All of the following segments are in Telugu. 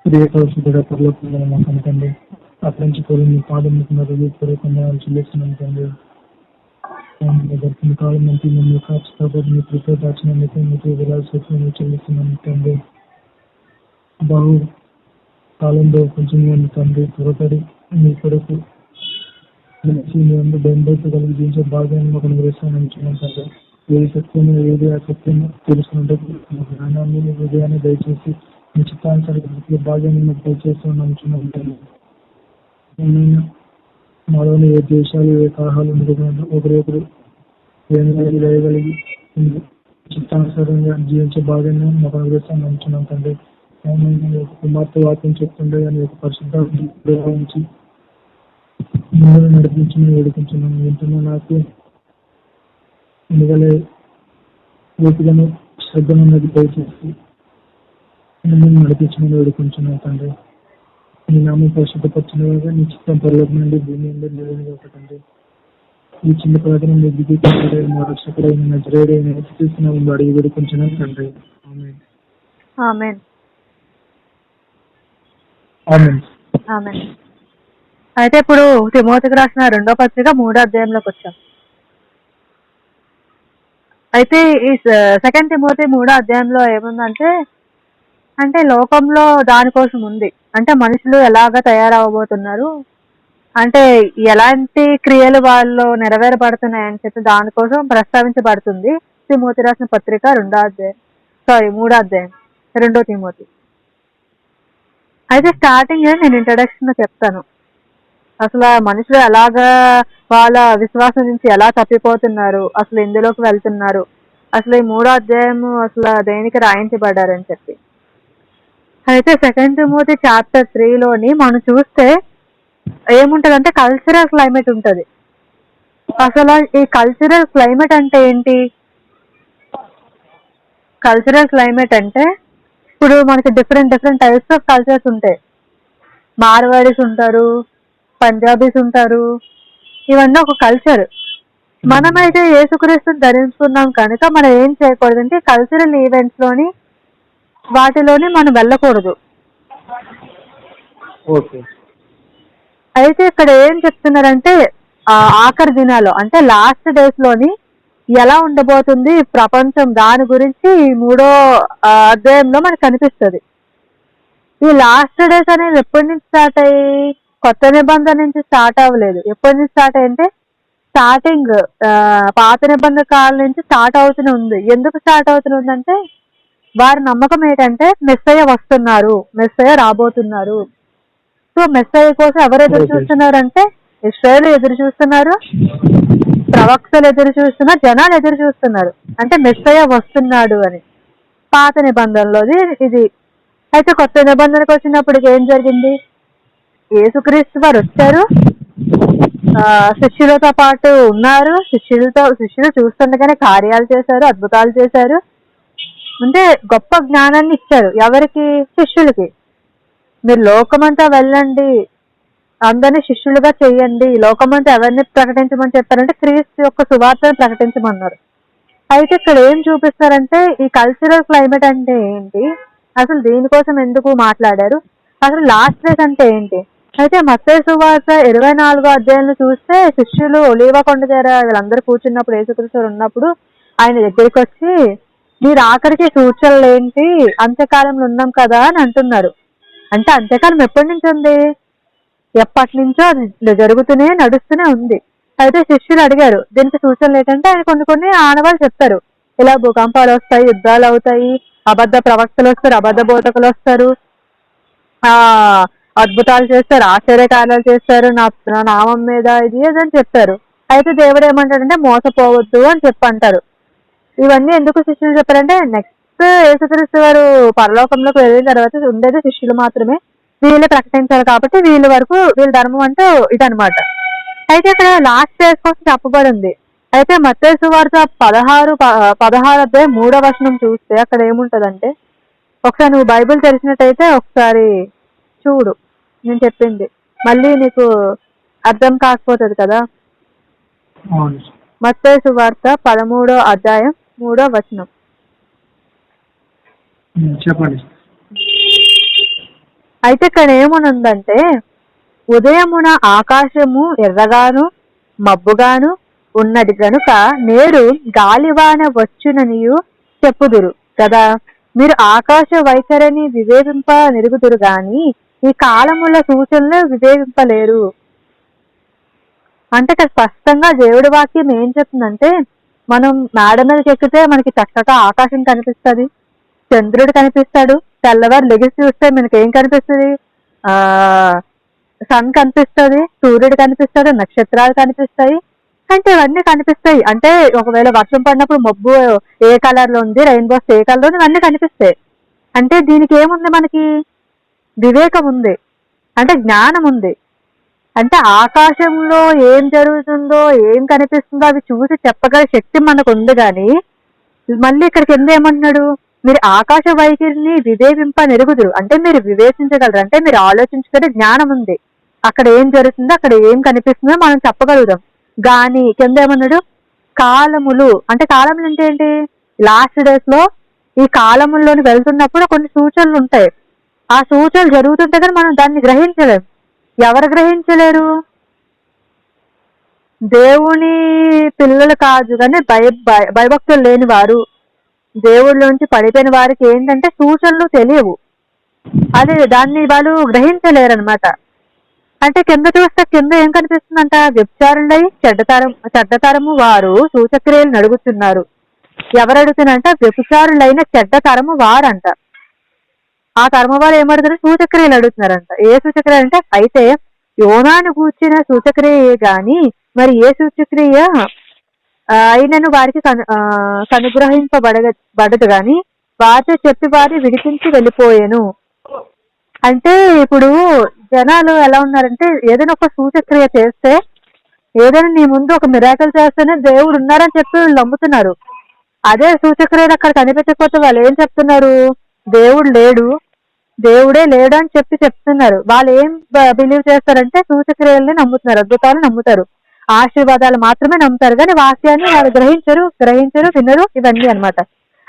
ప్రియకౌశుడ పరలోకంలో మాకు తండ్రి, అక్కడి నుంచి కూడా మీ పాదం పూర్వకంగా చెల్లిస్తున్నాం తండ్రి. గడిపిన కాలం నుంచి మేము కాచి మీ కృప దాచినందుకు మీకు విలాసత్వం చెల్లిస్తున్నాం తండ్రి. బాగు కాలంలో కొంచెం మేము తండ్రి త్వరపడి మీ కొరకు మేము బెంబైపు కలిగి జీవించే భాగాన్ని మాకు అనుగ్రహిస్తామని తండ్రి. ఏది సత్యము ఏది అసత్యము తెలుసుకున్నట్టు జ్ఞానాన్ని హృదయాన్ని దయచేసి మీ చిత్తానుసారి భాగాన్ని మాకు దయచేస్తున్నాం తండ్రి. మాలోని ఏ దేశాలు ఏ కాహాలు ఒకరొకరు వేయగలిగి చిత్తానుసారంగా జీవించే భాగాన్ని మాకు అనుగ్రహిస్తామని అంటున్నాం తండ్రి. కుమార్తె వాక్యం చెప్తుండే అని ఒక పరిశుద్ధ నుంచి మిమ్మల్ని నడిపించి వేడుకుంటున్నాను. వింటున్నా నాకు మిగలే ఓపికను శ్రద్ధను దయచేసి మిమ్మల్ని నడిపించమని వేడుకుంటున్నాను తండ్రి. మీ నామం పరిశుద్ధపరచినగా నీ చిత్తం పరలోకం నుండి భూమి అందరూ లేదని ఒకటండి. ఈ చిన్న ప్రార్థన మీ దిగుతాడు మా రక్షకుడైన నజరేయుడైన యేసుక్రీస్తు అడిగి వేడుకుంటున్నాను తండ్రి. ఆమేన్. ఆమేన్. ఆమేన్. అయితే ఇప్పుడు తిమోతికి రాసిన 2వ పత్రిక 3వ అధ్యాయంలోకి వచ్చాం. అయితే ఈ 2 తిమోతి 3వ అధ్యాయంలో ఏముందంటే, అంటే లోకంలో దానికోసం ఉంది. అంటే మనుషులు ఎలాగ తయారవబోతున్నారు, అంటే ఎలాంటి క్రియలు వాళ్ళు నెరవేరబడుతున్నాయి అని చెప్పి దానికోసం ప్రస్తావించబడుతుంది. తిమోతి రాసిన పత్రిక 3వ అధ్యాయం 2 తిమోతి. అయితే స్టార్టింగ్ నేను ఇంట్రడక్షన్ చెప్తాను. అసలు మనుషులు ఎలాగా వాళ్ళ విశ్వాసం నుంచి ఎలా తప్పిపోతున్నారు, అసలు ఎందులోకి వెళ్తున్నారు, అసలు ఈ 3వ అధ్యాయము అసలు దేనికి రాయించబడ్డారని చెప్పి. అయితే 2 తిమోతి చాప్టర్ 3లోని మనం చూస్తే ఏముంటదంటే కల్చరల్ క్లైమేట్ ఉంటది. అసలు ఈ కల్చరల్ క్లైమేట్ అంటే ఏంటి? కల్చరల్ క్లైమేట్ అంటే ఇప్పుడు మనకి డిఫరెంట్ టైప్స్ ఆఫ్ కల్చర్స్ ఉంటాయి. మార్వాడీస్ ఉంటారు, పంజాబీస్ ఉంటారు, ఇవన్నీ ఒక కల్చర్. మనమైతే యేసుక్రీస్తుని ధరించుకున్నాం కనుక మనం ఏం చేయకూడదంటే కల్చరల్ ఈవెంట్స్ లోని వాటిలోని మనం వెళ్ళకూడదు. అయితే ఇక్కడ ఏం చెప్తున్నారంటే ఆఖరి దినాలు అంటే లాస్ట్ డేస్ లోని ఎలా ఉండబోతుంది ప్రపంచం, దాని గురించి ఈ 3వ అధ్యాయంలో మనకు కనిపిస్తుంది. ఈ లాస్ట్ డేస్ అనేది ఎప్పటి నుంచి స్టార్ట్ అయ్యి, కొత్త నిబంధన నుంచి స్టార్ట్ అవ్వలేదు. ఎప్పటి నుంచి స్టార్ట్ అయ్యంటే స్టార్టింగ్ పాత నిబంధన కాలం నుంచి స్టార్ట్ అవుతూనే ఉంది. ఎందుకు స్టార్ట్ అవుతుందంటే వారి నమ్మకం ఏంటంటే మెస్సయ్య వస్తున్నారు, మెస్సయ్య రాబోతున్నారు. సో మెస్సయ్య కోసం ఎవరు ఎదురు చూస్తున్నారంటే ఇశ్రాయేలు ఎదురు చూస్తున్నారు, ప్రవక్తలు ఎదురు చూస్తున్నారు, జనాలు ఎదురు చూస్తున్నారు. అంటే మెస్సయ్య వస్తున్నాడు అని పాత నిబంధనలోది ఇది. అయితే కొత్త నిబంధనకు వచ్చినప్పటికి ఏం జరిగింది? యేసుక్రీస్తు వారు వచ్చారు, శిష్యులతో పాటు ఉన్నారు, శిష్యులు చూస్తుండగానే కార్యాలు చేశారు, అద్భుతాలు చేశారు. అంటే గొప్ప జ్ఞానాన్ని ఇచ్చారు. ఎవరికి? శిష్యులకి. మీరు లోకమంతా వెళ్ళండి, అందరినీ శిష్యులుగా చెయ్యండి, లోకమంతా ఎవరిని ప్రకటించమని చెప్పారంటే క్రీస్తు యొక్క సువార్తను ప్రకటించమన్నారు. అయితే ఇక్కడ ఏం చూపిస్తారంటే ఈ కల్చరల్ క్లైమేట్ అంటే ఏంటి, అసలు దీనికోసం ఎందుకు మాట్లాడారు, అసలు లాస్ట్ డేస్ అంటే ఏంటి. అయితే మత్తయి సువార్త 24వ అధ్యాయంలో చూస్తే శిష్యులు ఒలీవ కొండ దగ్గర వీళ్ళందరూ కూర్చున్నప్పుడు యేసుక్రీస్తు ఉన్నప్పుడు ఆయన దగ్గరికి వచ్చి మీరు ఆఖరికి సూచనలు ఏంటి, అంత్యకాలంలో ఉన్నాం కదా అని అంటున్నారు. అంటే అంత్యకాలం ఎప్పటి నుంచి ఉంది? ఎప్పటి నుంచో అది జరుగుతూనే నడుస్తూనే ఉంది. అయితే శిష్యులు అడిగారు దీనికి సూచనలు ఏంటంటే ఆయన కొన్ని ఆనవాళ్ళు చెప్తారు. ఇలా భూకంపాలు వస్తాయి, యుద్ధాలు అవుతాయి, అబద్ధ ప్రవక్తలు వస్తారు, అబద్ధ బోధకులు వస్తారు, అద్భుతాలు చేస్తారు, ఆశ్చర్యకార్యాలు చేస్తారు, నా నామం మీద ఇది ఏదని చెప్తారు. అయితే దేవుడు ఏమంటాడంటే మోసపోవద్దు అని చెప్పంటారు. ఇవన్నీ ఎందుకు శిష్యులు చెప్పారంటే నెక్స్ట్ యేసుక్రీస్తు వారు పరలోకంలోకి వెళ్ళిన తర్వాత ఉండేది శిష్యులు మాత్రమే, వీళ్ళు ప్రకటించారు కాబట్టి వీళ్ళ వరకు వీళ్ళ ధర్మం అంటే ఇదనమాట. అయితే ఇక్కడ లాస్ట్ డేస్ కోసం చెప్పబడింది. అయితే మత్తయి సువార్త 16 అధ్యాయం 3వ వచనం చూస్తే అక్కడ ఏముంటదంటే, ఒకసారి నువ్వు బైబిల్ తెరిచినట్టయితే ఒకసారి చూడు, నేను చెప్పింది మళ్ళీ నీకు అర్థం కాకపోతుంది కదా. మత్తయి సువార్త 13వ అధ్యాయం 3వ వచనం చెప్పండి. అయితే ఇక్కడ ఏమునుందంటే, ఉదయమున ఆకాశము ఎర్రగాను మబ్బుగాను ఉన్నది గనుక నేడు గాలివాన వచ్చుననియు చెప్పుదురు కదా. మీరు ఆకాశ వైఖరిని వివేచింప నెరుగుదురు గాని ఈ కాలముల సూచనలు వివేచింపలేరు. అంటే ఇక్కడ స్పష్టంగా దేవుడి వాక్యం ఏం చెప్తుందంటే, మనం మేడ మీదకి ఎక్కితే మనకి చక్కగా ఆకాశం కనిపిస్తుంది, చంద్రుడు కనిపిస్తాడు, తెల్లవారు లెగిసి చూస్తే మనకి ఏం కనిపిస్తుంది, సన్ కనిపిస్తుంది, సూర్యుడు కనిపిస్తాడు, నక్షత్రాలు కనిపిస్తాయి. అంటే ఇవన్నీ కనిపిస్తాయి. అంటే ఒకవేళ వర్షం పడినప్పుడు మబ్బు ఏ కలర్ లో ఉంది, రెయిన్బోస్ ఏ కలర్ లో, ఇవన్నీ కనిపిస్తాయి. అంటే దీనికి ఏముంది, మనకి వివేకం ఉంది, అంటే జ్ఞానం ఉంది. అంటే ఆకాశంలో ఏం జరుగుతుందో ఏం కనిపిస్తుందో అవి చూసి చెప్పగల శక్తి మనకు ఉంది. కానీ మళ్ళీ ఇక్కడ కింద ఏమంటున్నాడు, మీరు ఆకాశ వైఖరిని వివేచింప నెరుగుదురు, అంటే మీరు వివేచించగలరు, అంటే మీరు ఆలోచించగల జ్ఞానం ఉంది. అక్కడ ఏం జరుగుతుందో అక్కడ ఏం కనిపిస్తుందో మనం చెప్పగలుగుతాం. కానీ కింద ఏమన్నాడు, కాలములు, అంటే కాలములు అంటే ఏంటి, లాస్ట్ డేస్ లో ఈ కాలముల్లోని వెళ్తున్నప్పుడు కొన్ని సూచనలు ఉంటాయి. ఆ సూచనలు జరుగుతుంటే కానీ మనం దాన్ని గ్రహించలేం. ఎవరు గ్రహించలేరు, దేవుని పిల్లలు కాదు కానీ భయభక్తులు లేని వారు, దేవుళ్ళలోంచి పడిపోయిన వారికి ఏంటంటే సూచనలు తెలియవు, అదే దాన్ని వాళ్ళు గ్రహించలేరు అనమాట. అంటే కింద చూస్తే కింద ఏం కనిపిస్తుందంట, వ్యభిచారులై చెడ్డతరము వారు సూచక్రియలు నడుగుతున్నారు. ఎవరు అడుగుతున్నారంట, వ్యభిచారులైన చెడ్డతరము వారంట. ఆ తరము వారు ఏమడుగుతారు, సూచక్రియలు అడుగుతున్నారంట. ఏ సూచక్రియ అంటే, అయితే యోనాను కూర్చిన సూచక్రియ గాని మరి ఏ సూచక్రియ అయినను వారికి కనుగ్రహింపబడదు గాని వారితో చెప్పి వారి విడిపించి వెళ్ళిపోయాను. అంటే ఇప్పుడు జనాలు ఎలా ఉన్నారంటే, ఏదైనా ఒక సూచక్రియ చేస్తే, ఏదైనా నీ ముందు ఒక మిరాకిల్ చేస్తేనే దేవుడు ఉన్నారని చెప్పి వాళ్ళు నమ్ముతున్నారు. అదే సూచక్రియలు అక్కడ కనిపించకపోతే వాళ్ళు ఏం చెప్తున్నారు, దేవుడు లేడు, దేవుడే లేడు అని చెప్తున్నారు. వాళ్ళు ఏం బిలీవ్ చేస్తారంటే సూచక్రియల్ని నమ్ముతున్నారు, అద్భుతాలు నమ్ముతారు, ఆశీర్వాదాలు మాత్రమే నమ్ముతారు. కానీ వాక్యాన్ని వాళ్ళు గ్రహించరు వినరు, ఇవన్నీ అనమాట.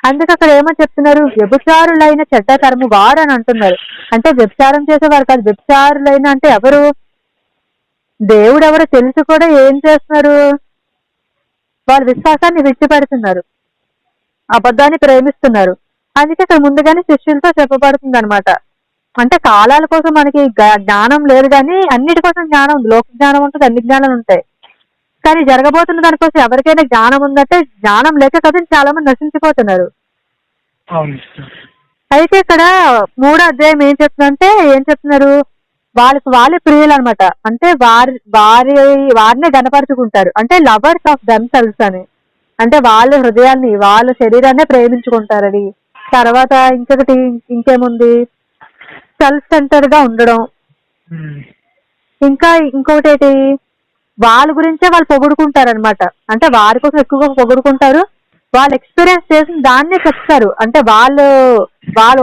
అందుకే అక్కడ ఏమని చెప్తున్నారు, వ్యభిచారులైన చెడ్డతరము వారు అని అంటున్నారు. అంటే వ్యభిచారం చేసేవారు కాదు, వ్యభిచారులైన అంటే ఎవరు, దేవుడు ఎవరు తెలిసి కూడా ఏం చేస్తున్నారు, వాళ్ళ విశ్వాసాన్ని విడిచిపెడుతున్నారు, అబద్ధాన్ని ప్రేమిస్తున్నారు. అందుకే ఇక్కడ ముందుగానే శిష్యులతో చెప్పబడుతుంది అనమాట. అంటే కాలాల కోసం మనకి జ్ఞానం లేదు, కానీ అన్నిటి కోసం జ్ఞానం ఉంది. లోక జ్ఞానం ఉంటుంది, అన్ని జ్ఞానాలు ఉంటాయి. కానీ జరగబోతున్న దానికోసం ఎవరికైనా జ్ఞానం ఉందంటే, జ్ఞానం లేక కదా చాలా మంది నశించిపోతున్నారు. అయితే ఇక్కడ 3వ అధ్యాయం ఏం చెప్తున్నారు, వాళ్ళకి వాళ్ళే ప్రియులు అనమాట. అంటే వారినే గణపరుచుకుంటారు, అంటే లవర్స్ ఆఫ్ దెమ్సెల్వ్స్ అని. అంటే వాళ్ళ హృదయాన్ని వాళ్ళ శరీరాన్ని ప్రేమించుకుంటారని. తర్వాత ఇంకేముంది, సెల్ఫ్ సెంటర్ గా ఉండడం. ఇంకా ఇంకోటి ఏంటి, వాళ్ళ గురించే వాళ్ళు పొగుడుకుంటారు అనమాట. అంటే వారి కోసం ఎక్కువగా పొగుడుకుంటారు, వాళ్ళు ఎక్స్పీరియన్స్ చేసిన దాన్నే చెప్తారు. అంటే వాళ్ళు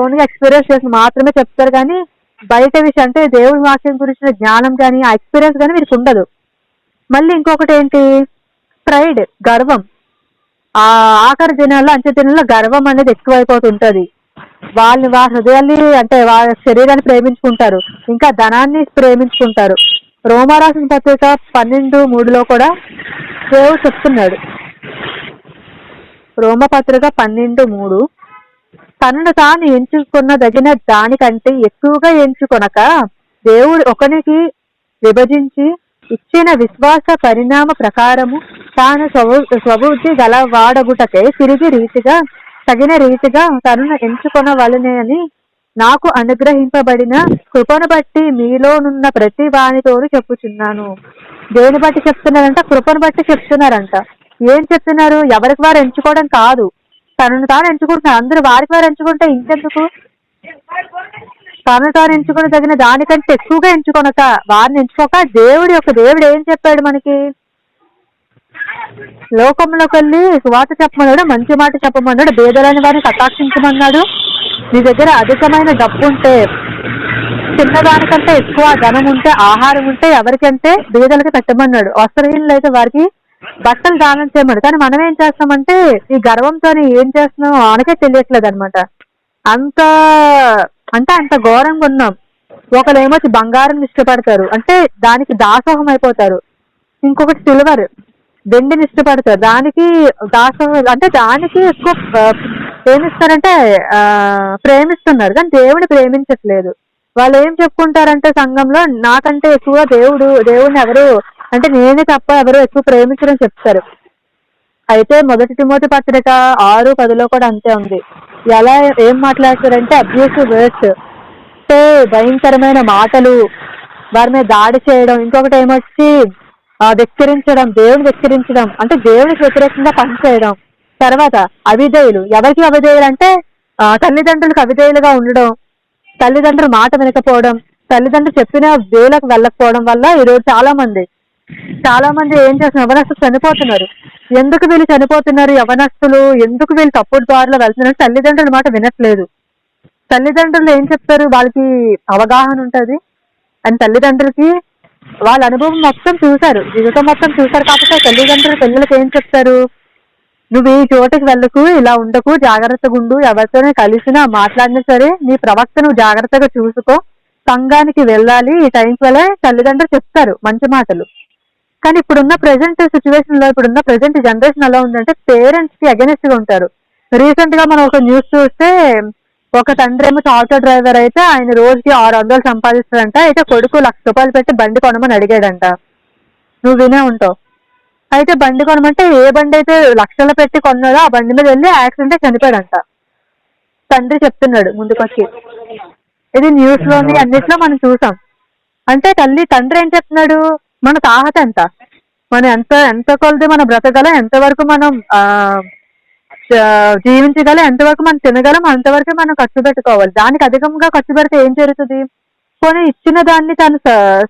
ఓన్గా ఎక్స్పీరియన్స్ చేసిన మాత్రమే చెప్తారు, కానీ బయట విషయం అంటే దేవుడి వాక్యం గురించిన జ్ఞానం కానీ ఆ ఎక్స్పీరియన్స్ కానీ వీరికి ఉండదు. మళ్ళీ ఇంకొకటి ఏంటి, ప్రైడ్, గర్వం. ఆ ఆఖరి దినాల్లో, అంత్య దినాల్లో గర్వం అనేది ఎక్కువైపోతుంటది. వారి హృదయాన్ని అంటే వాళ్ళ శరీరాన్ని ప్రేమించుకుంటారు, ఇంకా ధనాన్ని ప్రేమించుకుంటారు. రోమారాసిన పత్రిక 12:3 కూడా దేవుడు చెప్తున్నాడు, రోమపత్రిక 12:3, తనను తాను ఎంచుకున్నదగిన దానికంటే ఎక్కువగా ఎంచుకొనక దేవుడు ఒకనికి విభజించి ఇచ్చిన విశ్వాస పరిణామ ప్రకారము తాను స్వబుద్ధి గలవాడగుటకే తగిన రీతిగా తనను ఎంచుకొనవలెనని అని నాకు అనుగ్రహింపబడిన కృపను బట్టి మీలోనున్న ప్రతి వానితోడు చెప్పుచున్నాను. దేని బట్టి చెప్తున్నారంట, కృపను బట్టి చెప్తున్నారంట. ఏం చెప్తున్నారు, ఎవరికి వారు ఎంచుకోవడం కాదు, తనను తాను ఎంచుకుంటున్నారు. అందరూ వారికి వారు ఎంచుకుంటే ఇంకెందుకు, తను తాను ఎంచుకుని తగిన దానికంటే ఎక్కువగా ఎంచుకొనక, వారిని ఎంచుకోక దేవుడు ఏం చెప్పాడు మనకి, లోకంలోకి వెళ్ళి సువార్త చెప్పమన్నాడు, మంచి మాట చెప్పమన్నాడు, బేదలని వారిని కటాక్షించమన్నాడు. నీ దగ్గర అధికమైన డబ్బు ఉంటే, చిన్నదానికంటే ఎక్కువ ధనం ఉంటే, ఆహారం ఉంటే ఎవరికంటే బీదలకి పెట్టమన్నాడు. వస్త్రహీనులు అయితే వారికి బట్టలు దానం చేయమన్నాడు. కానీ మనం ఏం చేస్తామంటే ఈ గర్వంతో ఏం చేస్తున్నామో మనకే తెలియట్లేదు అనమాట. అంత ఘోరంగా ఉన్నాం. ఒకరేమో బంగారం ఇష్టపడతారు, అంటే దానికి దాసోహం అయిపోతారు. ఇంకొకటి సిల్వర్, వెండిని ఇష్టపడతారు, దానికి దాసోహం, అంటే దానికి ఎక్కువ ఏమిస్తారంటే ప్రేమిస్తున్నారు, కానీ దేవుడిని ప్రేమించట్లేదు. వాళ్ళు ఏం చెప్పుకుంటారంటే సంఘంలో, నాకంటే ఎక్కువ దేవుడిని ఎవరు అంటే నేనే తప్ప ఎవరు ఎక్కువ ప్రేమించడం చెప్తారు. అయితే 1 తిమోతి పత్రిక 6:10 కూడా అంతే ఉంది. ఎలా ఏం మాట్లాడతారంటే అబ్యూసివ్ వర్డ్స్, అంటే భయంకరమైన మాటలు, వారి మీద దాడి చేయడం. ఇంకొకటి ఏమొచ్చి వెక్కిరించడం, దేవుని వెక్కిరించడం, అంటే దేవునికి వ్యతిరేకంగా పనిచేయడం. తర్వాత అవిధేయులు, ఎవరికి అవిధేయులు అంటే తల్లిదండ్రులకు అవిధేయులుగా ఉండడం, తల్లిదండ్రులు మాట వినకపోవడం, తల్లిదండ్రులు చెప్పిన వేలకు వెళ్ళకపోవడం వల్ల ఈరోజు చాలా మంది ఏం చేస్తున్నారు, యవనస్తులు చనిపోతున్నారు. ఎందుకు వీళ్ళు చనిపోతున్నారు యవనస్తులు, ఎందుకు వీళ్ళు తప్పుడు దారిలో వెళ్తున్నారు? తల్లిదండ్రుల మాట వినట్లేదు. తల్లిదండ్రులు ఏం చెప్తారు, వాళ్ళకి అవగాహన ఉంటది, అండ్ తల్లిదండ్రులకి వాళ్ళ అనుభవం మొత్తం చూశారు, జీవితం మొత్తం చూశారు. కాకపోతే తల్లిదండ్రులు పిల్లలకి ఏం చెప్తారు, నువ్వు ఈ చోటుకి వెళ్ళకు, ఇలా ఉండకు, జాగ్రత్తగా ఉండు, ఎవరితోనే కలిసినా మాట్లాడినా సరే నీ ప్రవక్త నువ్వు జాగ్రత్తగా చూసుకో, సంఘానికి వెళ్ళాలి, ఈ టైంకి వెళ్ళే తల్లిదండ్రులు చెప్తారు మంచి మాటలు. కానీ ఇప్పుడున్న ప్రెసెంట్ సిచ్యువేషన్ లో, ఇప్పుడున్న ప్రెసెంట్ జనరేషన్ ఎలా ఉందంటే పేరెంట్స్ కి అగెనిస్ట్ గా ఉంటారు. రీసెంట్ గా మనం ఒక న్యూస్ చూస్తే, ఒక తండ్రి ఏమో ఆటో డ్రైవర్ అయితే ఆయన రోజుకి 600 సంపాదిస్తాడంట. అయితే కొడుకు 1,00,000 రూపాయలు పెట్టి బండి కొనమని అడిగాడంట. నువ్వు వినే ఉంటావు. అయితే బండి కొనమంటే ఏ బండి అయితే లక్షలు పెట్టి కొన్నాడో ఆ బండి మీద వెళ్ళి యాక్సిడెంట్ చనిపోయాడంట. తండ్రి చెప్తున్నాడు ముందుకొచ్చి. ఇది న్యూస్ లోని అన్నిట్లో మనం చూసాం. అంటే తండ్రి ఏం చెప్తున్నాడు, మన తాహత ఎంత, మనం ఎంత కొలది మనం బ్రతకగలం, ఎంతవరకు మనం జీవించగలం, ఎంతవరకు మనం తినగలం, అంతవరకు మనం ఖర్చు పెట్టుకోవాలి. దానికి అధికంగా ఖర్చు పెడితే ఏం జరుగుతుంది? పోనీ ఇచ్చిన దాన్ని తను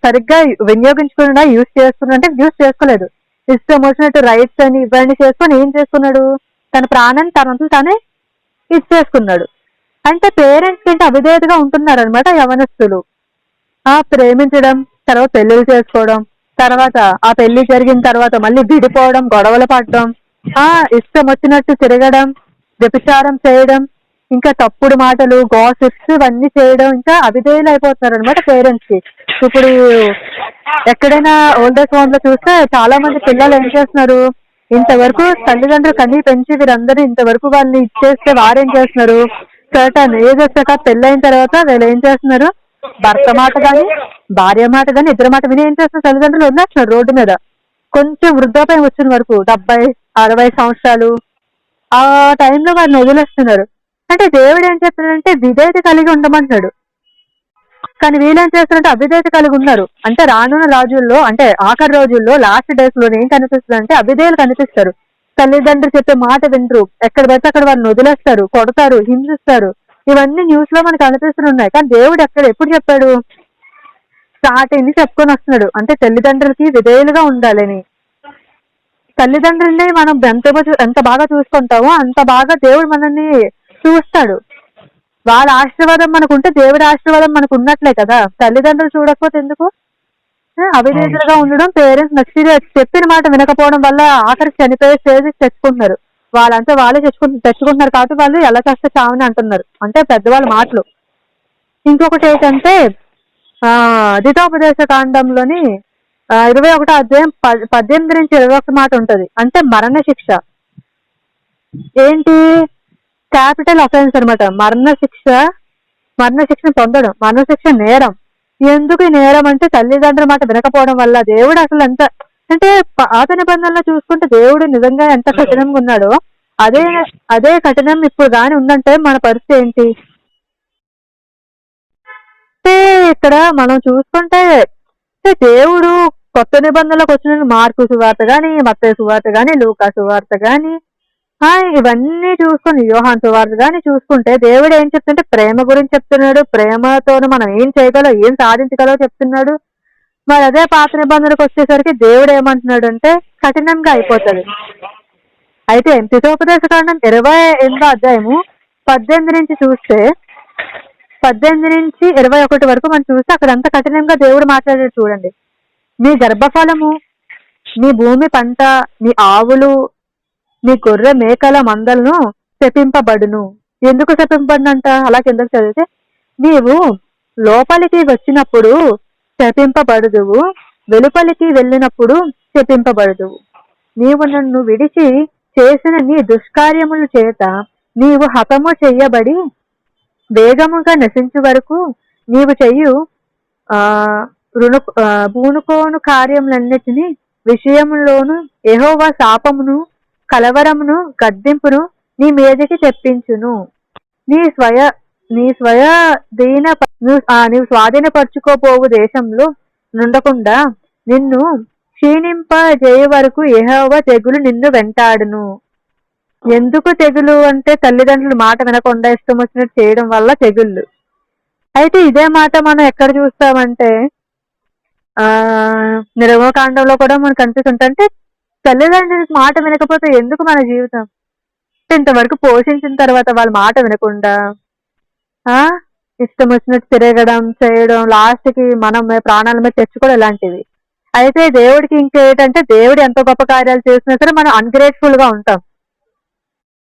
సరిగ్గా వినియోగించుకున్నా, యూజ్ చేసుకోలేదు. ఇష్టం వచ్చినట్టు రైట్స్ అని ఇవన్నీ చేసుకొని ఏం చేసుకున్నాడు, తన ప్రాణాన్ని తనంతా తానే ఇచ్చేసుకున్నాడు. అంటే పేరెంట్స్ కంటే అవిధేయతగా ఉంటున్నారు అనమాట యవనస్తులు. ప్రేమించడం, తర్వాత పెళ్లిళ్ళు చేసుకోవడం, తర్వాత ఆ పెళ్లి జరిగిన తర్వాత మళ్ళీ విడిపోవడం, గొడవలు పడడం, ఇష్టం వచ్చినట్టు తిరగడం, వ్యభిచారం చేయడం, ఇంకా తప్పుడు మాటలు, గాసిప్స్ ఇవన్నీ చేయడం, ఇంకా అవిధేయులు అయిపోతున్నారు అనమాట పేరెంట్స్ కి. ఇప్పుడు ఎక్కడైనా ఓల్డేజ్ హోమ్ లో చూస్తే చాలా మంది పిల్లలు ఏం చేస్తున్నారు, ఇంతవరకు తల్లిదండ్రులు కన్నీ పెంచి వీరందరూ ఇంతవరకు వాళ్ళని ఇచ్చేస్తే వారేం చేస్తున్నారు, సర్టన్ ఏజ్ వచ్చాక పెళ్ళైన తర్వాత వీళ్ళు ఏం చేస్తున్నారు, భర్త మాట గాని భార్య మాట గాని ఇద్దరు మాట విని ఏం చేస్తున్నారు, తల్లిదండ్రులు వదిలేస్తున్నారు రోడ్డు మీద. కొంచెం వృద్ధాప్యం వచ్చిన వరకు 70-60 సంవత్సరాలు ఆ టైంలో వారిని వదిలేస్తున్నారు. అంటే దేవుడు ఏం చెప్తున్నాడంటే విధేయత కలిగి ఉండమంటున్నాడు. కానీ వీళ్ళేం చేస్తారంటే అవిధేయత కలిగి ఉన్నారు. అంటే రానున్న రోజుల్లో, అంటే ఆఖరి రోజుల్లో, లాస్ట్ డేస్ లో ఏం కనిపిస్తుంది అంటే అవిధేయులు కనిపిస్తారు. తల్లిదండ్రులు చెప్పే మాట వింటారు, ఎక్కడ పెడితే అక్కడ వారిని వదిలేస్తారు, కొడతారు, హింసిస్తారు. ఇవన్నీ న్యూస్ లో మనకు కనిపిస్తున్నాయి. కానీ దేవుడు ఎప్పుడు చెప్పాడు, స్టార్టింగ్ చెప్పుకొని వస్తున్నాడు, అంటే తల్లిదండ్రులకి విధేయులుగా ఉండాలని. తల్లిదండ్రుల్ని మనం ఎంత బాగా చూసుకుంటామో అంత బాగా దేవుడు మనల్ని చూస్తాడు. వాళ్ళ ఆశీర్వాదం మనకు ఉంటే దేవుడి ఆశీర్వాదం మనకు ఉన్నట్లే కదా. తల్లిదండ్రులు చూడకపోతే ఎందుకు? అవిధేయులుగా ఉండడం, పేరెంట్స్ చెప్పిన మాట వినకపోవడం వల్ల ఆఖరికి చనిపోయే స్టేజ్కి తెచ్చుకుంటున్నారు. వాళ్ళంతా వాళ్ళే తెచ్చుకుంటున్నారు కాబట్టి వాళ్ళు ఎలా చేస్తే చావని అంటున్నారు, అంటే పెద్దవాళ్ళ మాటలు. ఇంకొకటి ఏంటంటే ద్వితోపదేశ కాండంలోని 21వ అధ్యాయం 18 నుంచి 21 మాట ఉంటది. అంటే మరణ శిక్ష ఏంటి, క్యాపిటల్ అఫెన్స్ అనమాట. మరణ శిక్షను పొందడం, మరణ శిక్ష నేరం. ఎందుకు ఈ నేరం అంటే తల్లిదండ్రుల మాట వినకపోవడం వల్ల. దేవుడు అసలు ఎంత అంటే పాత నిబంధనలో చూసుకుంటే దేవుడు నిజంగా ఎంత కఠినంగా ఉన్నాడో అదే కఠినం ఇప్పుడు గాని ఉందంటే మన పరిస్థితి ఏంటి? అంటే ఇక్కడ మనం చూసుకుంటే దేవుడు కొత్త నిబంధనలకు వచ్చిన మార్కు సువార్త గాని, మత్తయి సువార్త గాని, లూకా సువార్త గాని, ఇవన్నీ చూసుకుని యోహాను సువార్త గాని చూసుకుంటే దేవుడు ఏం చెప్తుంటే ప్రేమ గురించి చెప్తున్నాడు. ప్రేమతో మనం ఏం చేయగలం, ఏం సాధించగలో చెప్తున్నాడు. మరి అదే పాత నిబంధనలకు వచ్చేసరికి దేవుడు ఏమంటున్నాడు అంటే కఠినంగా అయిపోతుంది. అయితే ద్వితోపదేశ కాండం 28వ అధ్యాయము 18 నుంచి చూస్తే 18 నుంచి 21 వరకు మనం చూస్తే అక్కడ ఎంత కఠినంగా దేవుడు మాట్లాడాడు చూడండి. నీ గర్భఫలము, నీ భూమి పంట, నీ ఆవులు, నీ గొర్రె మేకల మందలను శపింపబడును. ఎందుకు శపింపబడినంట? అలా కిందకు చదివితే నీవు లోపలికి వచ్చినప్పుడు శపింపబడుదువు, వెలుపలికి వెళ్ళినప్పుడు శపింపబడుదువు. నీవు నన్ను విడిచి చేసిన నీ దుష్కార్యముల చేత నీవు హతము చెయ్యబడి వేగముగా నశించు వరకు నీవు చెయ్యు పూనుకోను కార్యములన్నిటినీ విషయంలోను యెహోవా శాపమును కలవరమును గద్దింపును నీ మీదకి తెప్పించును. నీవు స్వాధీనపరచుకోపోవు దేశంలో నుండకుండా నిన్ను క్షీణింపజేయ వరకు యెహోవా తెగులు నిన్ను వెంటాడును. ఎందుకు తెగులు అంటే తల్లిదండ్రులు మాట వినకుండా ఇష్టం వచ్చినట్టు చేయడం వల్ల తెగుళ్ళు. అయితే ఇదే మాట మనం ఎక్కడ చూస్తామంటే నిర్మకాండంలో కూడా మనకు కనిపిస్తుంటే, అంటే తల్లిదండ్రులకు మాట వినకపోతే ఎందుకు మన జీవితం? ఇంతవరకు పోషించిన తర్వాత వాళ్ళ మాట వినకుండా ఇష్టం వచ్చినట్టు తిరగడం చేయడం, లాస్ట్ కి మనం ప్రాణాల మీద తెచ్చుకోవడం ఇలాంటివి. అయితే దేవుడికి ఇంకేంటంటే దేవుడు ఎంతో గొప్ప కార్యాలు చేసినా సరే మనం అన్గ్రేట్ఫుల్ గా ఉంటాం.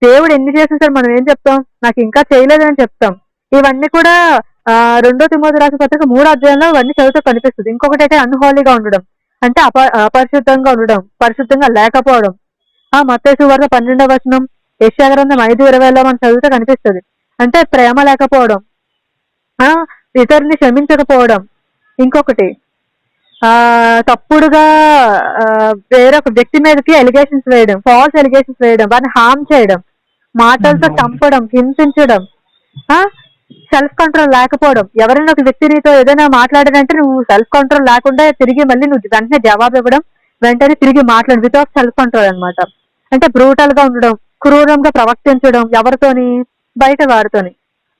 దేవుడు ఎన్ని చేసినా సరే మనం ఏం చెప్తాం? నాకు ఇంకా చేయలేదని చెప్తాం. ఇవన్నీ కూడా 2 తిమోతి రాసిన పత్రిక 3వ అధ్యాయంలో ఇవన్నీ చదువుతూ కనిపిస్తుంది. ఇంకొకటి అయితే అన్హోలీగా ఉండడం, అంటే అపరిశుద్ధంగా ఉండడం, పరిశుద్ధంగా లేకపోవడం. మత్తయి సువార్త 12వ వచనం, యెషయా గ్రంథం 5:20లో మనం చదువుతూ కనిపిస్తుంది. అంటే ప్రేమ లేకపోవడం, ఇతరుని క్షమించకపోవడం. ఇంకొకటి తప్పుడుగా వేరొక వ్యక్తి మీదకి ఎలిగేషన్స్ వేయడం, ఫాల్స్ ఎలిగేషన్స్ వేయడం, వారిని హార్మ్ చేయడం, మాటలతో చంపడం, హింసించడం, సెల్ఫ్ కంట్రోల్ లేకపోవడం. ఎవరైనా ఒక వ్యక్తి నీతో ఏదైనా మాట్లాడారంటే నువ్వు సెల్ఫ్ కంట్రోల్ లేకుండా తిరిగి మళ్ళీ నువ్వు వెంటనే జవాబు ఇవ్వడం, వెంటనే తిరిగి మాట్లాడడం, వితౌట్ సెల్ఫ్ కంట్రోల్ అనమాట. అంటే బ్రూటల్ గా ఉండడం, క్రూరంగా ప్రవర్తించడం ఎవరితోని, బయట వారితోని.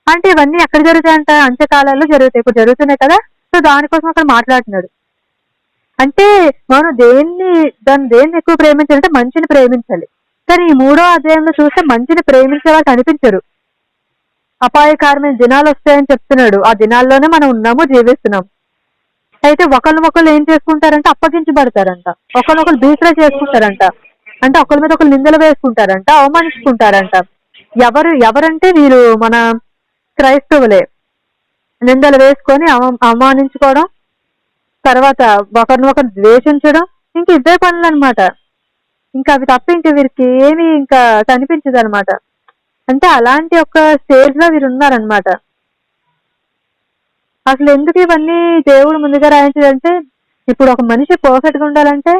అంటే ఇవన్నీ ఎక్కడ జరుగుతాయంట? అంత్యకాలాల్లో జరుగుతాయి. ఇప్పుడు జరుగుతున్నాయి కదా, సో దానికోసం అక్కడ మాట్లాడుతున్నాడు. అంటే మనం దేన్ని ఎక్కువ ప్రేమించాలంటే మంచిని ప్రేమించాలి. కానీ ఈ 3వ అధ్యాయంలో చూస్తే మంచిని ప్రేమించే వాళ్ళు కనిపించరు. అపాయకరమైన దినాలు వస్తాయని చెప్తున్నాడు. ఆ దినాల్లోనే మనం ఉన్నాము, జీవిస్తున్నాం. అయితే ఒకళ్ళు ఏం చేసుకుంటారంటే అప్పగించబడతారంట, ఒకరినొకరు బీట్రే చేసుకుంటారంట, అంటే ఒకరి మీద ఒకరు నిందలు వేసుకుంటారంట, అవమానించుకుంటారంట. ఎవరంటే వీరు మన క్రైస్తవులే. నిందలు వేసుకొని అవమానించుకోవడం, తర్వాత ఒకరినొకరు ద్వేషించడం, ఇంక ఇవే పనులు అనమాట. ఇంకా అవి తప్ప ఇంక వీరికి ఏమి ఇంకా కనిపించదు అనమాట. అంటే అలాంటి ఒక స్టేజ్ లో వీరు ఉన్నారనమాట. అసలు ఎందుకు ఇవన్నీ దేవుడు ముందుగా రాయించాడంటే, ఇప్పుడు ఒక మనిషి పర్ఫెక్ట్ గా ఉండాలంటే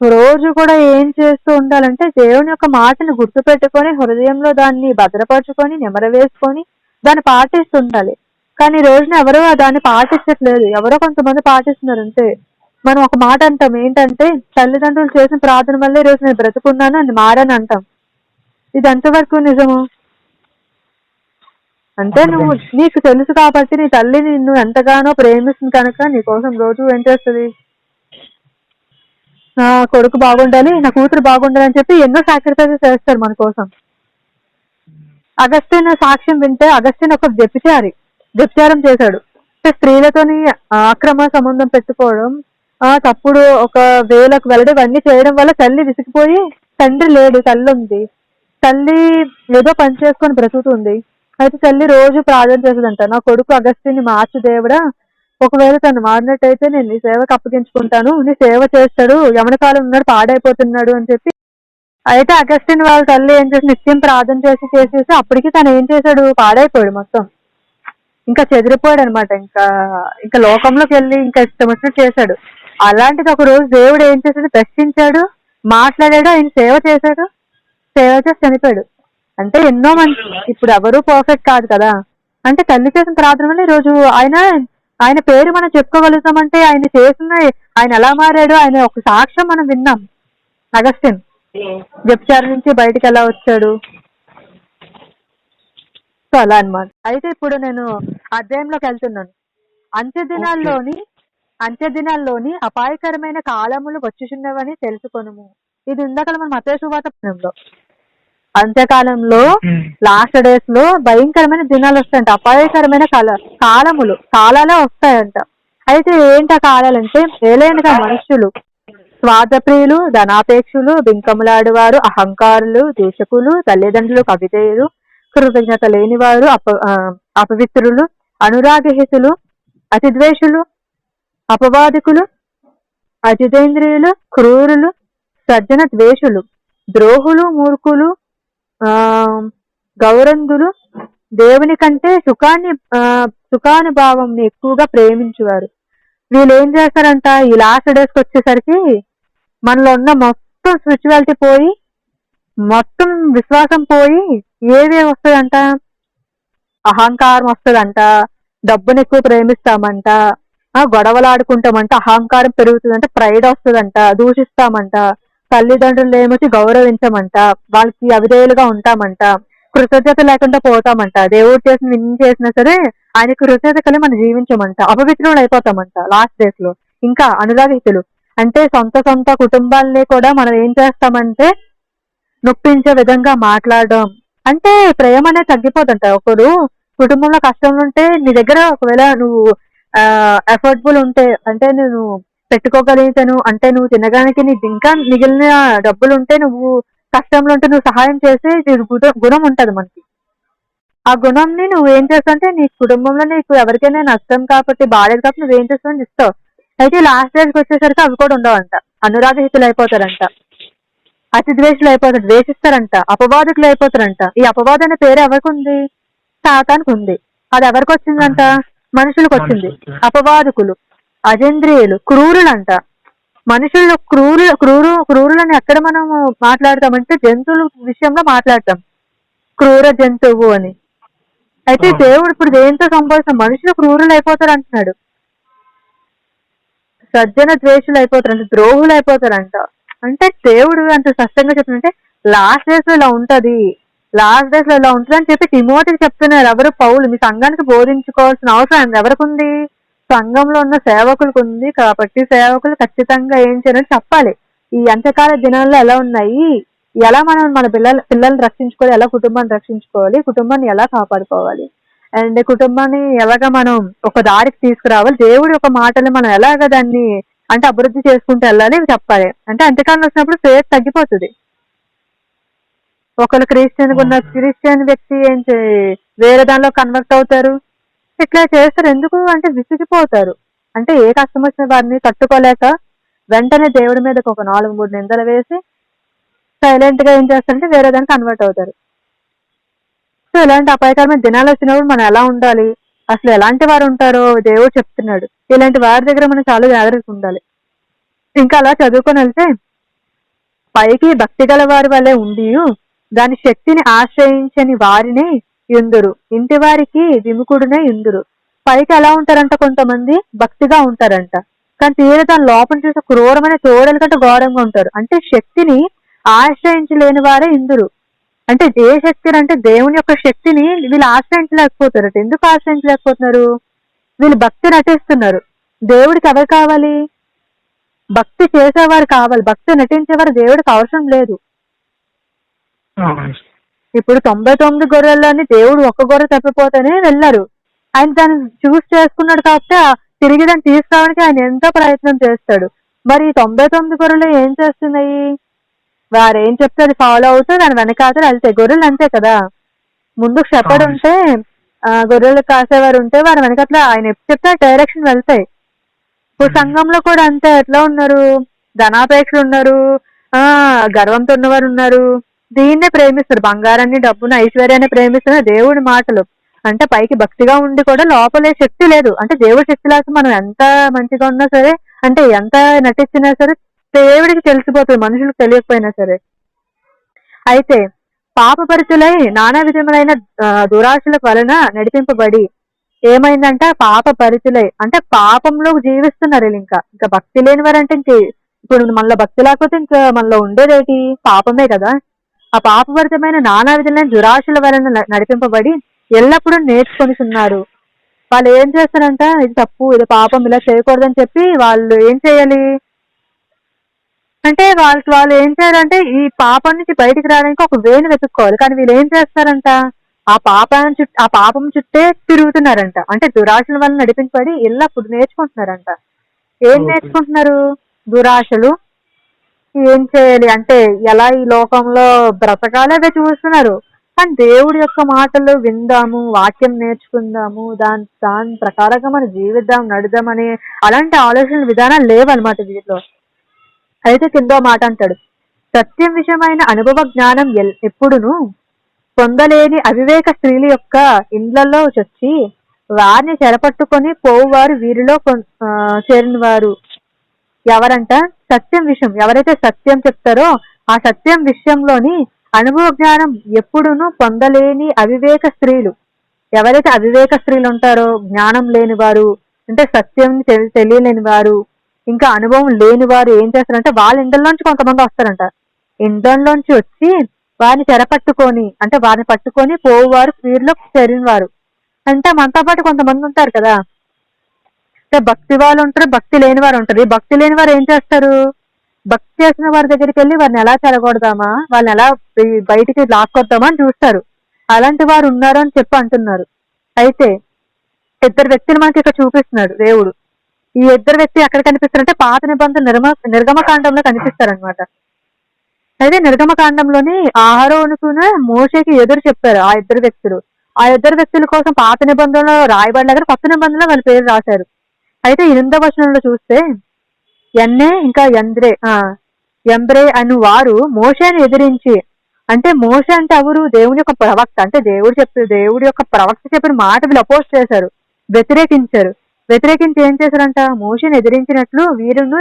రోజు కూడా ఏం చేస్తూ ఉండాలంటే దేవుని యొక్క మాటను గుర్తు పెట్టుకొని హృదయంలో దాన్ని భద్రపరచుకొని నెమరవేసుకొని దాన్ని పాటిస్తుండాలి. కానీ ఈ రోజున ఎవరో దాన్ని పాటించట్లేదు, ఎవరో కొంతమంది పాటిస్తున్నారు అంతే. మనం ఒక మాట అంటాం, ఏంటంటే తల్లిదండ్రులు చేసిన ప్రార్థన వల్ల ఈ రోజు నేను బ్రతుకున్నాను, అని మారని అంటాం. ఇది ఎంతవరకు నిజము? అంటే నువ్వు నీకు తెలుసు కాబట్టి నీ తల్లి నిన్ను ఎంతగానో ప్రేమిస్తుంది కనుక నీ కోసం రోజు ఏం చేస్తుంది, నా కొడుకు బాగుండాలి, నా కూతురు బాగుండాలి అని చెప్పి ఎన్నో సాక్రిఫైసెస్ చేస్తారు మన కోసం. అగస్టిన్ సాక్ష్యం వింటే, అగస్టిన్ ఒక వ్యభిచారం చేశాడు. స్త్రీలతోని అక్రమ సంబంధం పెట్టుకోవడం, తప్పుడు ఒక వేలకు వెళ్ళడం, ఇవన్నీ చేయడం వల్ల తల్లి విసిగిపోయి, తండ్రి లేడు, తల్లి ఉంది, తల్లి ఏదో పని చేసుకొని బ్రతుకుతుంది. అయితే తల్లి రోజు ప్రార్థన చేసేదంట, నా కొడుకు అగస్టిన్ని మార్చు దేవుడా, ఒకవేళ తను మారినట్టయితే నేను నీ సేవకు అప్పగించుకుంటాను, నీ సేవ చేస్తాడు, యవనకాలం ఉన్నాడు, పాడైపోతున్నాడు అని చెప్పి. అయితే అగస్టిన్ వాళ్ళ తల్లి ఏం చేసి నిత్యం ప్రార్థన చేసి అప్పటికి తను ఏం చేశాడు, పాడైపోయాడు మొత్తం, ఇంకా చెదిరిపోయాడు అనమాట. ఇంకా లోకంలోకి వెళ్ళి ఇంకా ఇష్టం వచ్చినట్టు చేశాడు. అలాంటిది ఒక రోజు దేవుడు ఏం చేశాడు, దర్శించాడు, మాట్లాడాడు, ఆయన సేవ చేశాడు, సేవ చేసి చనిపోయాడు. అంటే ఎన్నో మంది, ఇప్పుడు ఎవరు పర్ఫెక్ట్ కాదు కదా, అంటే తల్లి చేసిన ప్రార్థన వల్ల ఈ రోజు ఆయన పేరు మనం చెప్పుకోగలుగుతామంటే ఆయన చేసిన, ఆయన ఎలా మారాడు, ఆయన ఒక సాక్ష్యం మనం విన్నాం. అగస్టిన్ వ్యభిచారం నుంచి బయటకు ఎలా వచ్చాడు, సో అలా అన్నమాట. అయితే ఇప్పుడు నేను అధ్యాయంలోకి వెళ్తున్నాను. అంత్యదినాల్లోని అపాయకరమైన కాలములు వచ్చుచున్నవని తెలుసుకొనుము. ఇది ఇందాక మనం మత్తయి సువార్తలో, అంత్యకాలంలో లాస్ట్ డేస్ లో భయంకరమైన దినాలు వస్తాయంట, అపాయకరమైన కాలాలే వస్తాయంట. అయితే ఏంటి ఆ కాలాలంటే, ఏలైనగా మనుషులు స్వార్థప్రియులు, ధనాపేక్షులు, బింకములాడువారు, అహంకారులు, దూషకులు, తల్లిదండ్రులు అవిధేయులు, కృతజ్ఞత లేనివారు, అపవిత్రులు, అనురాగహితులు, అతిద్వేషులు, అపవాదికులు, అజితేంద్రియులు, క్రూరులు, సజ్జన ద్వేషులు, ద్రోహులు, మూర్ఖులు, ఆ గౌరంధులు, దేవుని కంటే సుఖానుభావం ఎక్కువగా ప్రేమించేవారు. వీళ్ళు ఏం చేస్తారంట, ఈ లాస్ట్ డేస్ కి వచ్చేసరికి మనలో ఉన్న మొత్తం స్పిరిచువాలిటీ పోయి, మొత్తం విశ్వాసం పోయి ఏవే వస్తుందంట, అహంకారం వస్తుందంట, డబ్బుని ఎక్కువ ప్రేమిస్తామంట, గొడవలు ఆడుకుంటామంట, అహంకారం పెరుగుతుందంట, ప్రైడ్ వస్తుందంట, దూషిస్తామంట, తల్లిదండ్రులు ఏమొచ్చి గౌరవించమంట, వాళ్ళకి అవిధేయులుగా ఉంటామంట, కృతజ్ఞత లేకుండా పోతామంట, దేవుడు చేసిన ఎన్ని చేసినా సరే ఆయన కృతజ్ఞత కలిగి మనం జీవించమంట, అపవిత్రులు అయిపోతామంట లాస్ట్ డేస్ లో. ఇంకా అనురాగితులు అంటే సొంత కుటుంబాలని కూడా మనం ఏం చేస్తామంటే నొప్పించే విధంగా మాట్లాడడం, అంటే ప్రేమ అనేది తగ్గిపోతుంట. ఒకడు కుటుంబంలో కష్టంలో ఉంటే నీ దగ్గర ఒకవేళ నువ్వు ఎఫర్టబుల్ ఉంటే, అంటే నేను పెట్టుకోగలుగుతాను అంటే, నువ్వు తినడానికి నీకు ఇంకా మిగిలిన డబ్బులు ఉంటే, నువ్వు కష్టంలో ఉంటే నువ్వు సహాయం చేసే గుణం ఉంటది మనకి. ఆ గుణంని నువ్వు ఏం చేస్తావు అంటే, నీ కుటుంబంలో నీకు ఎవరికైనా నష్టం కాబట్టి బాధలు కాబట్టి నువ్వేం చేస్తావు ఇస్తావు. అయితే లాస్ట్ డేస్కి వచ్చేసరికి అవి కూడా ఉండవంట. అనురాగహితులు అయిపోతారంట, అతి ద్వేషులు అయిపోతారు, ద్వేషిస్తారంట, అపవాదకులు అయిపోతారంట. ఈ అపవాదం అనే పేరు ఎవరికి ఉంది? సాతానికి ఉంది. అది ఎవరికి వచ్చిందంట? మనుషులకు వచ్చింది. అపవాదకులు, అజేంద్రియులు, క్రూరులు అంట. మనుషులు క్రూరులని ఎక్కడ మనం మాట్లాడతామంటే జంతువుల విషయంలో మాట్లాడతాం, క్రూర జంతువు అని. అయితే దేవుడు ఇప్పుడు దేంతో సంభాషణ, మనుషులు క్రూరులు అయిపోతారు అంటున్నాడు, సజ్జన ద్వేషులు అయిపోతారంట, ద్రోహులు అయిపోతారంట. అంటే దేవుడు అంత స్పష్టంగా చెప్తుందంటే లాస్ట్ డేస్ లో ఇలా ఉంటది, లాస్ట్ డేస్ లో ఇలా ఉంటది అని చెప్పి తిమోతికి చెప్తున్నారు. ఎవరు? పౌలు. మీ సంఘానికి బోధించుకోవాల్సిన అవసరం ఎవరికి ఉంది? సంఘంలో ఉన్న సేవకులకు ఉంది. కాబట్టి సేవకులు ఖచ్చితంగా ఏం చేయాలని చెప్పాలి. ఈ అంత్యకాల దినాల్లో ఎలా ఉన్నాయి, ఎలా మనం మన పిల్లల్ని రక్షించుకోవాలి, ఎలా కుటుంబాన్ని రక్షించుకోవాలి, కుటుంబాన్ని ఎలా కాపాడుకోవాలి, అండ్ కుటుంబాన్ని ఎలాగా మనం ఒక దారికి తీసుకురావాలి, దేవుడి ఒక మాటలు మనం ఎలాగ దాన్ని అంటే అభివృద్ధి చేసుకుంటూ వెళ్ళాలి చెప్పాలి. అంటే అంత్యకాలం వచ్చినప్పుడు ఫేత్ తగ్గిపోతుంది. ఒకళ్ళు క్రిస్టియన్ వ్యక్తి వేరే దానిలో కన్వర్ట్ అవుతారు, ఇట్లా చేస్తారు. ఎందుకు అంటే విసిగిపోతారు. అంటే ఏ కష్టం వచ్చిన వారిని తట్టుకోలేక వెంటనే దేవుడి మీద ఒక 4-3 నిందలు వేసి సైలెంట్ గా ఏం చేస్తారంటే వేరే దానికి కన్వర్ట్ అవుతారు. సో ఇలాంటి అపాయకరమైన దినాలు వచ్చినప్పుడు మనం ఎలా ఉండాలి, అసలు ఎలాంటి వారు ఉంటారో దేవుడు చెప్తున్నాడు. ఇలాంటి వారి దగ్గర మనం చాలా జాగ్రత్తగా ఉండాలి. ఇంకా అలా చదువుకొని వెళ్తే, పైకి భక్తి గల వారి వల్లే ఉండి దాని శక్తిని ఆశ్రయించని వారినే యుందురు, ఇంటి వారికి విముఖుడునే యుందురు. పైకి ఎలా ఉంటారంట, కొంతమంది భక్తిగా ఉంటారంట, కానీ తీర దాని లోపల చూసే క్రూరమైన తోడల కంటే ఘోరంగా ఉంటారు. అంటే శక్తిని ఆశ్రయించలేని వారే ఇందురు. అంటే ఏ శక్తి అంటే దేవుని యొక్క శక్తిని వీళ్ళు ఆశ్రయించలేకపోతారు. ఎందుకు ఆశ్రయించలేకపోతున్నారు? వీళ్ళు భక్తి నటిస్తున్నారు. దేవుడికి ఎవరు కావాలి? భక్తి చేసేవారు కావాలి. భక్తి నటించేవారు దేవుడికి అవసరం లేదు. ఇప్పుడు 99 గొర్రెల్లోని దేవుడు ఒక్క గొర్రె తప్పిపోతేనే వెళ్ళారు. ఆయన దాన్ని చూస్ చేసుకున్నాడు కాబట్టి తిరిగి దాన్ని తీసుకురావడానికి ఆయన ఎంతో ప్రయత్నం చేస్తాడు. మరి 99 గొర్రెలు ఏం చేస్తున్నాయి? వారు ఏం చెప్తే అది ఫాలో అవుతూ దాని వెనకాతలు వెళ్తాయి. గొర్రెలు అంతే కదా, ముందు షెపర్డ్ ఉంటే గొర్రెలు కాసేవారు ఉంటే వారి వెనకట్లా ఆయన ఎప్పుడు చెప్తే డైరెక్షన్ వెళ్తాయి. ఇప్పుడు సంఘంలో కూడా అంతే. ఎట్లా ఉన్నారు? ధనాపేక్షలు ఉన్నారు, గర్వంతో ఉన్నవారు ఉన్నారు. దీన్నే ప్రేమిస్తారు, బంగారాన్ని, డబ్బును, ఐశ్వర్యాన్ని ప్రేమిస్తున్నారు. దేవుడి మాటలు అంటే పైకి భక్తిగా ఉండి కూడా లోపలే శక్తి లేదు. అంటే దేవుడి శక్తి లేక మనం ఎంత మంచిగా ఉన్నా సరే, అంటే ఎంత నటించినా సరే దేవుడికి తెలిసిపోతుంది, మనుషులకు తెలియకపోయినా సరే. అయితే పాపపరిచులై నానా విధములైన దురాశల వలన నడిపింపబడి ఏమైందంటే పాపపరిచులై అంటే పాపంలో జీవిస్తున్నారు. ఇంకా భక్తి లేని వారంటే ఇప్పుడు మనలో భక్తి లేకపోతే ఇంకా మనలో ఉండేదేటి? పాపమే కదా. ఆ పాపభరితమైన నానా విధులైన దురాశల వలన నడిపింపబడి ఎల్లప్పుడూ నేర్చుకొనిస్తున్నారు. వాళ్ళు ఏం చేస్తారంట, ఇది తప్పు, ఇది పాపం, ఇలా చేయకూడదని చెప్పి వాళ్ళు ఏం చేయాలి అంటే వాళ్ళు ఏం చేయాలంటే ఈ పాపం నుంచి బయటికి రావడానికి ఒక వేని వెతుక్కోవాలి. కానీ వీళ్ళు ఏం చేస్తారంట, ఆ పాపం చుట్టే తిరుగుతున్నారంట. అంటే దురాశల వల్ల నడిపించబడి ఎల్లప్పుడు నేర్చుకుంటున్నారంట. ఏం నేర్చుకుంటున్నారు? దురాశలు. ఏం చేయాలి అంటే ఎలా ఈ లోకంలో బ్రతకాలి అవే చూస్తున్నారు. కానీ దేవుడి యొక్క మాటలు విందాము, వాక్యం నేర్చుకుందాము, దాని ప్రకారంగా మనం జీవిద్దాం, నడుద్దాం అనే అలాంటి ఆలోచన విధానాలు లేవన్నమాట వీటిలో. అయితే కిందో మాట అంటాడు, సత్యం విషయమైన అనుభవ జ్ఞానం ఎప్పుడును పొందలేని అవివేక స్త్రీల యొక్క ఇండ్లలో చొచ్చి వారిని చెరపట్టుకొని పోవువారు వీరిలో చేరిన వారు ఎవరంట? సత్యం విషయం, ఎవరైతే సత్యం చెప్తారో ఆ సత్యం విషయంలోని అనుభవ జ్ఞానం ఎప్పుడును పొందలేని అవివేక స్త్రీలు, ఎవరైతే అవివేక స్త్రీలు ఉంటారో, జ్ఞానం లేని వారు అంటే సత్యం తెలియలేని వారు, ఇంకా అనుభవం లేని వారు ఏం చేస్తారంటే వాళ్ళ ఇండ్లలోంచి కొంతమంది వస్తారంట. ఇండ్లలోంచి వచ్చి వారిని చెరపట్టుకొని అంటే వారిని పట్టుకొని పోవువారు వీరిలో చేరిన వారు అంటే మనతో పాటు కొంతమంది ఉంటారు కదా, అంటే భక్తి వాళ్ళు ఉంటారు, భక్తి లేని వారు ఉంటారు. ఈ భక్తి లేని వారు ఏం చేస్తారు? భక్తి చేసిన వారి దగ్గరికి వెళ్ళి వారిని ఎలా చెరగొడదామా, వాళ్ళని ఎలా బయటికి లాక్కొద్దామా అని చూస్తారు. అలాంటి వారు ఉన్నారు అని చెప్పి అంటున్నారు. అయితే ఇద్దరు వ్యక్తులు మనకి ఇక్కడ చూపిస్తున్నాడు దేవుడు. ఈ ఇద్దరు వ్యక్తి ఎక్కడ కనిపిస్తారంటే పాత నిబంధన నిర్గమకాండంలో కనిపిస్తారనమాట. అయితే నిర్గమకాండంలోని అహరోనుకును మోషేకి ఎదురు చెప్పారు ఆ ఇద్దరు వ్యక్తులు. ఆ ఇద్దరు వ్యక్తుల కోసం పాత నిబంధనలో రాయబడిన కొత్త నిబంధనలో వాళ్ళ పేరు రాశారు. అయితే 8వ వచనంలో చూస్తే ఎన్నే ఇంకా ఎంబ్రే అను వారు మోషేని ఎదిరించి, అంటే మోషే అంటే ఎవరు? దేవుని యొక్క ప్రవక్త. అంటే దేవుడి యొక్క ప్రవక్త చెప్పిన మాట వీళ్ళు అపోజ్ చేశారు, వ్యతిరేకించారు. వ్యతిరేకించి ఏం చేశారంట? మోషేని ఎదిరించినట్లు వీరును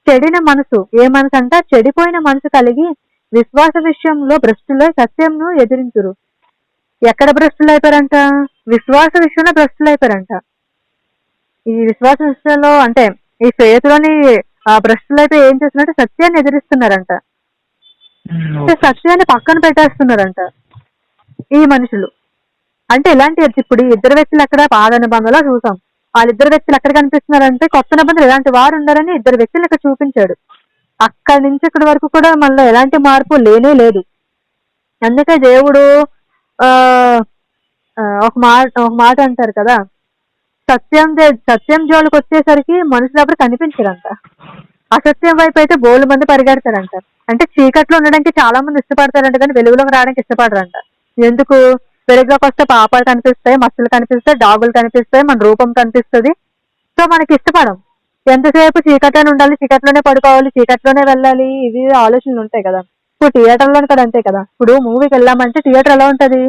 చెడిన మనసు, ఏ మనసు అంట? చెడిపోయిన మనసు కలిగి విశ్వాస విషయంలో భ్రష్టులై సత్యంను ఎదిరించురు. ఎక్కడ భ్రష్టులు అయిపోయారంట? విశ్వాస విషయంలో భ్రష్టులు అయిపోయారంట. ఈ విశ్వాస విషయంలో అంటే ఈ ఫేత్లోని భ్రష్టులు అయిపోయి ఏం చేస్తున్నారంటే సత్యాన్ని ఎదిరిస్తున్నారంట. సత్యాన్ని పక్కన పెట్టేస్తున్నారంట ఈ మనుషులు. అంటే ఎలాంటి ఇప్పుడు ఇద్దరు వ్యక్తులు ఎక్కడ పాద నిబంధనలో చూసాం, వాళ్ళిద్దరు వ్యక్తులు ఎక్కడ కనిపిస్తున్నారంటే కొత్త నిబంధనలు ఎలాంటి వారు ఉన్నారని ఇద్దరు వ్యక్తులు ఇక్కడ చూపించాడు. అక్కడి నుంచి ఇక్కడి వరకు కూడా మనలో ఎలాంటి మార్పు లేనే లేదు. అందుకే దేవుడు ఒక మాట అంటారు కదా, సత్యం జోలికి వచ్చేసరికి మనుషులు ఎవరు కనిపించరంట, అసత్యం వైపు అయితే బోలు మంది పరిగెడతారంట. అంటే చీకట్లో ఉండడానికి చాలా మంది ఇష్టపడతారంట కానీ వెలుగులోకి రావడానికి ఇష్టపడరంట. ఎందుకు? వెలుగులోకి వస్తే పాపాలు కనిపిస్తాయి, మచ్చలు కనిపిస్తాయి, డాగులు కనిపిస్తాయి, మన రూపం కనిపిస్తుంది. సో మనకి ఇష్టపడం. ఎంతసేపు చీకట్లోనే ఉండాలి, చీకట్లోనే పడుకోవాలి, చీకట్లోనే వెళ్ళాలి, ఇవి ఆలోచనలు ఉంటాయి కదా. ఇప్పుడు థియేటర్లోనే కదా అంతే కదా. ఇప్పుడు మూవీకి వెళ్ళామంటే థియేటర్ ఎలా ఉంటది?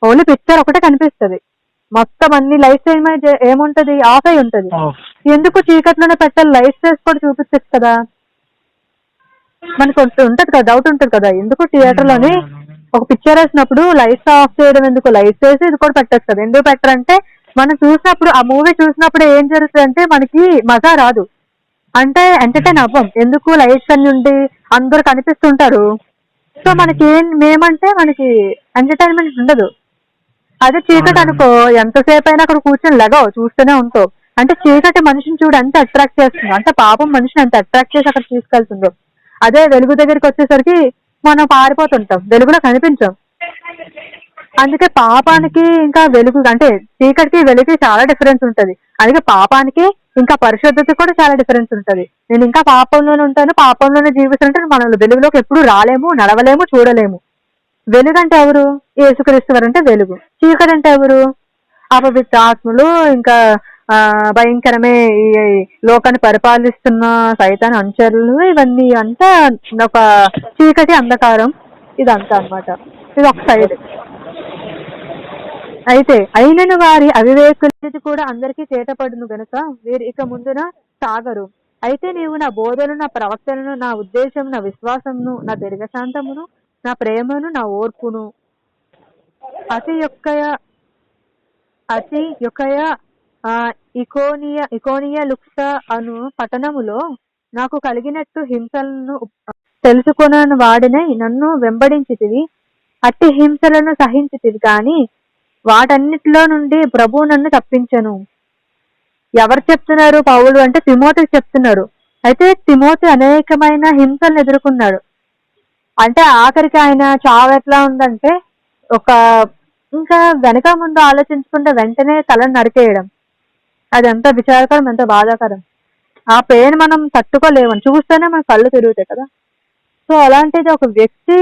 ఓన్లీ పిక్చర్ ఒకటే కనిపిస్తుంది, మొత్తం అన్ని లైట్స్ ఏముంటది? ఆఫ్ అయి ఉంటది. ఎందుకు చీకట్లోనే పెట్టాలి? లైట్స్ వేసి కూడా చూపించచ్చు కదా. మనకు ఉంటది కదా, డౌట్ ఉంటది కదా, ఎందుకు థియేటర్ లోనే ఒక పిక్చర్ వేసినప్పుడు లైట్స్ ఆఫ్ చేయడం ఎందుకు? లైట్స్ వేసి ఇది కూడా పెట్టచ్చు కదా. ఎందుకు పెట్టరంటే మనం చూసినప్పుడు ఆ మూవీ చూసినప్పుడు ఏం జరుగుతుంది అంటే మనకి మజా రాదు, అంటే ఎంటర్టైన్ అవ్వం. ఎందుకు? లైట్స్ అన్ని ఉండి అందరు కనిపిస్తుంటారు. సో మనకి మేమంటే మనకి ఎంటర్టైన్మెంట్ ఉండదు. అదే చీకటి అనుకో, ఎంతసేపు అయినా అక్కడ కూర్చొని లెగవు, చూస్తూనే ఉంటావు. అంటే చీకటి మనిషిని చూడు ఎంత అట్రాక్ట్ చేస్తుందో, అంటే పాపం మనిషిని ఎంత అట్రాక్ట్ చేసి అక్కడ తీసుకెళ్తుందో. అదే వెలుగు దగ్గరికి వచ్చేసరికి మనం పారిపోతుంటాం, వెలుగులో కనిపించాం. అందుకే పాపానికి ఇంకా వెలుగు అంటే చీకటికి వెలుగుకి చాలా డిఫరెన్స్ ఉంటది. అందుకే పాపానికి ఇంకా పరిశుద్ధతకి కూడా చాలా డిఫరెన్స్ ఉంటది. నేను ఇంకా పాపంలోనే ఉంటాను, పాపంలోనే జీవిస్తుంటే మనం వెలుగులోకి ఎప్పుడు రాలేము, నడవలేము, చూడలేము. వెలుగు అంటే ఎవరు? యేసుక్రీస్తు వారు అంటే వెలుగు. చీకటి అంటే ఎవరు? అపవిత్ర ఆత్మలు, ఇంకా భయంకరమే ఈ లోకాన్ని పరిపాలిస్తున్న సైతాన్ అనుచరులు, ఇవన్నీ అంతా ఒక చీకటి, అంధకారం, ఇదంతా అన్నమాట. ఇది ఒక సైడ్. అయితే అయినను వారి అవివేకులది కూడా అందరికీ చేతపడును గనుక వీరు ఇక ముందున సాగరు. అయితే నీవు నా బోధను, నా ప్రవక్తలను, నా ఉద్దేశం, నా విశ్వాసమును, నా దీర్ఘశాంతమును, నా ప్రేమను, నా ఓర్పును అతి యొక్కయ ఇకోనియ లుక్స అను పట్టణములో నాకు కలిగినట్టు హింసలను తెలుసుకొనని వాడినై నన్ను వెంబడించితివి. అట్టి హింసలను సహించితివి కానీ వాటన్నిటిలో నుండి ప్రభువు నన్ను తప్పించెను. ఎవరు చెప్తున్నారు? పౌలు అంటే తిమోతికి చెప్తున్నారు. అయితే తిమోతి అనేకమైన హింసలను ఎదుర్కొన్నాడు. అంటే ఆఖరికి ఆయన చావు ఎట్లా ఉందంటే ఇంకా వెనక ముందు ఆలోచించుకుంటే వెంటనే తలను నరికేయడం. అది ఎంత విచారకరం, ఎంత బాధాకరం. ఆ పెయిన్ మనం తట్టుకోలేము, చూస్తేనే మన కళ్ళు తిరుగుతాయి కదా. సో అలాంటిది ఒక వ్యక్తి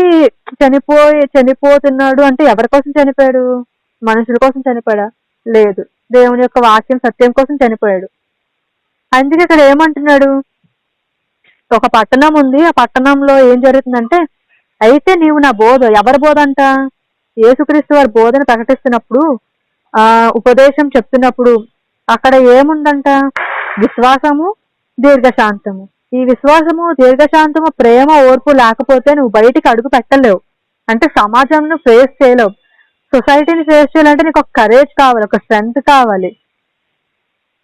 చనిపోతున్నాడు అంటే ఎవరి కోసం చనిపోయాడు? మనుషుల కోసం చనిపోయాడా? లేదు, దేవుని యొక్క వాక్యం సత్యం కోసం చనిపోయాడు. అందుకే ఇక్కడ ఏమంటున్నాడు, ఒక పట్టణం ఉంది, ఆ పట్టణంలో ఏం జరుగుతుందంటే, అయితే నీవు నా బోధ, ఎవరి బోధ అంట? యేసుక్రీస్తు వారి బోధన ప్రకటిస్తున్నప్పుడు, ఉపదేశం చెప్తున్నప్పుడు అక్కడ ఏముందంట? విశ్వాసము, దీర్ఘశాంతము. ఈ విశ్వాసము, దీర్ఘశాంతము, ప్రేమ, ఓర్పు లేకపోతే నువ్వు బయటికి అడుగు పెట్టలేవు. అంటే సమాజంను ఫేస్ చేయలేవు. సొసైటీని ఫేస్ చేయాలంటే నీకు ఒక కరేజ్ కావాలి, ఒక స్ట్రెంగ్త్ కావాలి,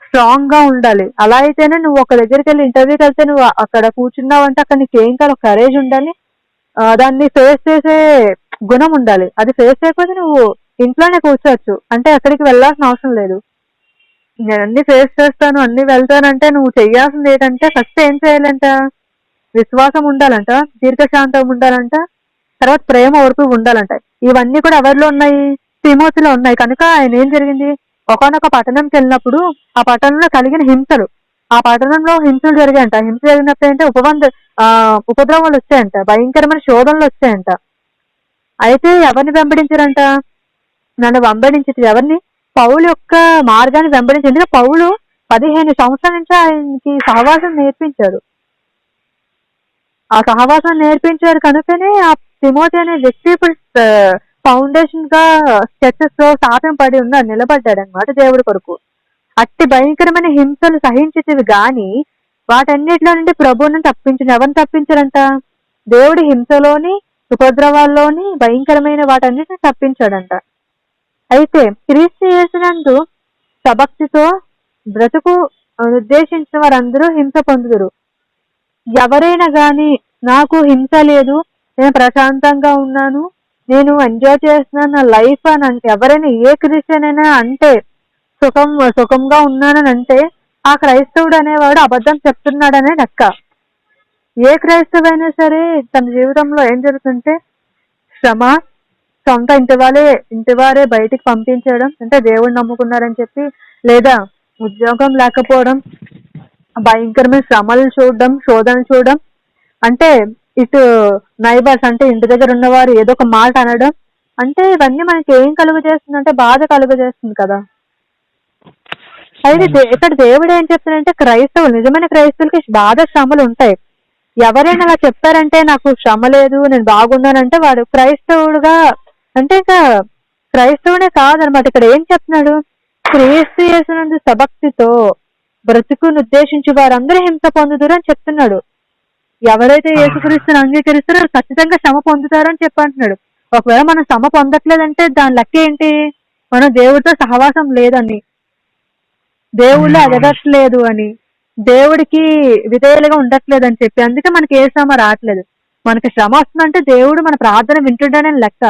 స్ట్రాంగ్ గా ఉండాలి. అలా అయితేనే నువ్వు ఒక దగ్గరికి వెళ్ళి ఇంటర్వ్యూకి వెళ్తే నువ్వు అక్కడ కూర్చున్నావు అంటే అక్కడ నీకు ఏం కావాలి? కరేజ్ ఉండాలి, దాన్ని ఫేస్ చేసే గుణం ఉండాలి. అది ఫేస్ చేయకపోతే నువ్వు ఇంట్లోనే కూర్చోవచ్చు, అంటే ఎక్కడికి వెళ్ళాల్సిన అవసరం లేదు. నేను అన్ని ఫేస్ చేస్తాను, అన్ని వెళ్తానంటే నువ్వు చెయ్యాల్సింది ఏంటంటే ఫస్ట్ ఏం చేయాలంట? విశ్వాసం ఉండాలంట, దీర్ఘశాంతం ఉండాలంట, తర్వాత ప్రేమ, ఓర్పు ఉండాలంట. ఇవన్నీ కూడా ఎవరిలో ఉన్నాయి? తిమోతిలో ఉన్నాయి. కనుక ఆయన ఏం జరిగింది, ఒకనొక పట్టణంకి వెళ్ళినప్పుడు ఆ పట్టణంలో కలిగిన హింసలు, ఆ పట్టణంలో హింసలు జరిగాయంట. హింస జరిగినప్పుడు ఏంటంటే ఉపద్రవాలు వచ్చాయంట, భయంకరమైన శోధనలు వచ్చాయంట. అయితే ఎవరిని వెంబడించారంట? నన్ను వెంబడించి ఎవరిని? పౌలు యొక్క మార్గాన్ని వెంబడించి. ఎందుకంటే పౌలు 15 సంవత్సరాల నుంచి ఆయనకి సహవాసం నేర్పించారు. ఆ సహవాసం నేర్పించారు కనుకనే ఆ తిమోతి అనే వ్యక్తి ఇప్పుడు ఫౌండేషన్ గా చర్చెస్ లో స్థాపన పడి ఉన్నాడు, నిలబడ్డాడు అనమాట దేవుడి కొరకు. అట్టి భయంకరమైన హింసలు సహించేవి గాని వాటన్నిటిలో నుండి ప్రభువుని తప్పించిన. ఎవరిని తప్పించారంట? దేవుడి హింసలోని, ఉపద్రవాల్లోని, భయంకరమైన వాటన్నిటిని తప్పించాడంట. అయితే క్రీస్తు యేసునందు సభక్తితో బ్రతుకు ఉద్దేశించిన వారందరూ హింస పొందుదురు. ఎవరైనా గాని నాకు హింస లేదు, నేను ప్రశాంతంగా ఉన్నాను, నేను ఎంజాయ్ చేస్తున్నాను నా లైఫ్ అని అంటే, ఎవరైనా ఏ క్రిస్టియన్ అయినా అంటే సుఖంగా ఉన్నానని అంటే ఆ క్రైస్తవుడు అనేవాడు అబద్ధం చెప్తున్నాడనే లెక్క. ఏ క్రైస్తవైనా సరే తన జీవితంలో ఏం జరుగుతుంటే శ్రమ, సొంత ఇంటివారే బయటికి పంపించడం, అంటే దేవుడు నమ్ముకున్నారని చెప్పి, లేదా ఉద్యోగం లేకపోవడం, భయంకరమైన శ్రమలు చూడడం, శోధనలు చూడడం, అంటే ఇటు నైబర్స్ అంటే ఇంటి దగ్గర ఉన్నవారు ఏదో ఒక మాట అనడం, అంటే ఇవన్నీ మనకి ఏం కలుగ చేస్తుంది అంటే బాధ కలుగ చేస్తుంది కదా. అయితే ఇక్కడ దేవుడు ఏం చెప్తున్నాడంటే క్రైస్తవులు, నిజమైన క్రైస్తవులకి బాధ, శ్రమలు ఉంటాయి. ఎవరైనా అలా చెప్పారంటే నాకు శ్రమ లేదు, నేను బాగున్నానంటే వాడు క్రైస్తవుడుగా, అంటే ఇంకా క్రైస్తవుడే కాదనమాట. ఇక్కడ ఏం చెప్తున్నాడు? క్రీస్తు యేసునందు సభక్తితో బ్రతుకును ఉద్దేశించి వారందరూ హింస పొందుదురు అని చెప్తున్నాడు. ఎవరైతే యేసుక్రీస్తుని అంగీకరిస్తారో ఖచ్చితంగా శ్రమ పొందుతారని చెప్పంటున్నాడు. ఒకవేళ మనం శ్రమ పొందట్లేదంటే దాని లెక్క ఏంటి? మనం దేవుడితో సహవాసం లేదని, దేవుళ్ళు ఎదగట్లేదు అని, దేవుడికి విధేయులుగా ఉండట్లేదని చెప్పి, అందుకే మనకి ఏ శ్రమ రావట్లేదు. మనకి శ్రమ వస్తుందంటే దేవుడు మన ప్రార్థన వింటున్నాడని లెక్క.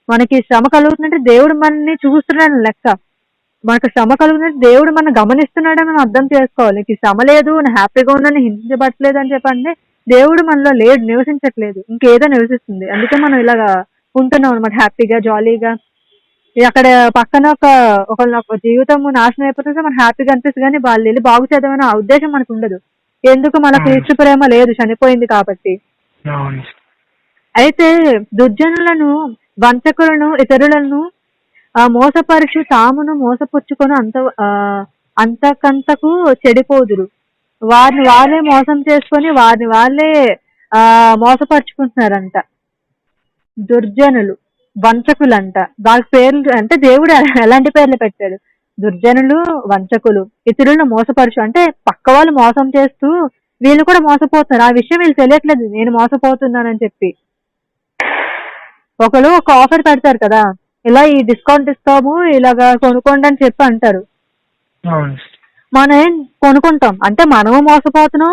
మనకి శ్రమ కలుగుతుందంటే దేవుడు మనల్ని చూస్తున్నాడని లెక్క. మనకు శ్రమ కలుగుతుందంటే దేవుడు మనం గమనిస్తున్నాడని మనం అర్థం చేసుకోవాలి. నీకు శ్రమ లేదు, నేను హ్యాపీగా ఉన్నాను, హింసించబట్టలేదు అని చెప్పండి, దేవుడు మనలో లేడు, నివసించట్లేదు, ఇంకేదో నివసిస్తుంది. అందుకే మనం ఇలాగా ఉంటున్నాం అనమాట, హ్యాపీగా, జాలీగా. అక్కడ పక్కన ఒక జీవితం నాశనం అయిపోతుంటే మనం హ్యాపీగా అనిపిస్తుంది, కానీ వాళ్ళు వెళ్ళి బాగు చేద్దామని ఆ ఉద్దేశం మనకు ఉండదు. ఎందుకు? మన క్రీస్తు ప్రేమ లేదు, చనిపోయింది కాబట్టి. అయితే దుర్జనులను, వంచకులను, ఇతరులను మోసపరుచు తామును మోసపుచ్చుకొని అంతకంతకు చెడిపోదురు. వారిని వాళ్ళే మోసం చేసుకొని వారిని వాళ్ళే మోసపరుచుకుంటున్నారంట. దుర్జనులు, వంచకులంట. వాళ్ళ పేర్లు అంటే దేవుడు ఎలాంటి పేర్లు పెట్టాడు? దుర్జనులు, వంచకులు, ఇతరులను మోసపరుచు. అంటే పక్క వాళ్ళు మోసం చేస్తూ వీళ్ళు కూడా మోసపోతున్నారు. ఆ విషయం వీళ్ళు తెలియట్లేదు, నేను మోసపోతున్నానని చెప్పి. ఒకరు ఒక ఆఫర్ పెడతారు కదా, ఇలా ఈ డిస్కౌంట్ ఇస్తాము, ఇలాగా కొనుక్కోండి అని చెప్పి అంటారు. మనం కొనుక్కుంటాం అంటే మనము మోసపోతున్నాం,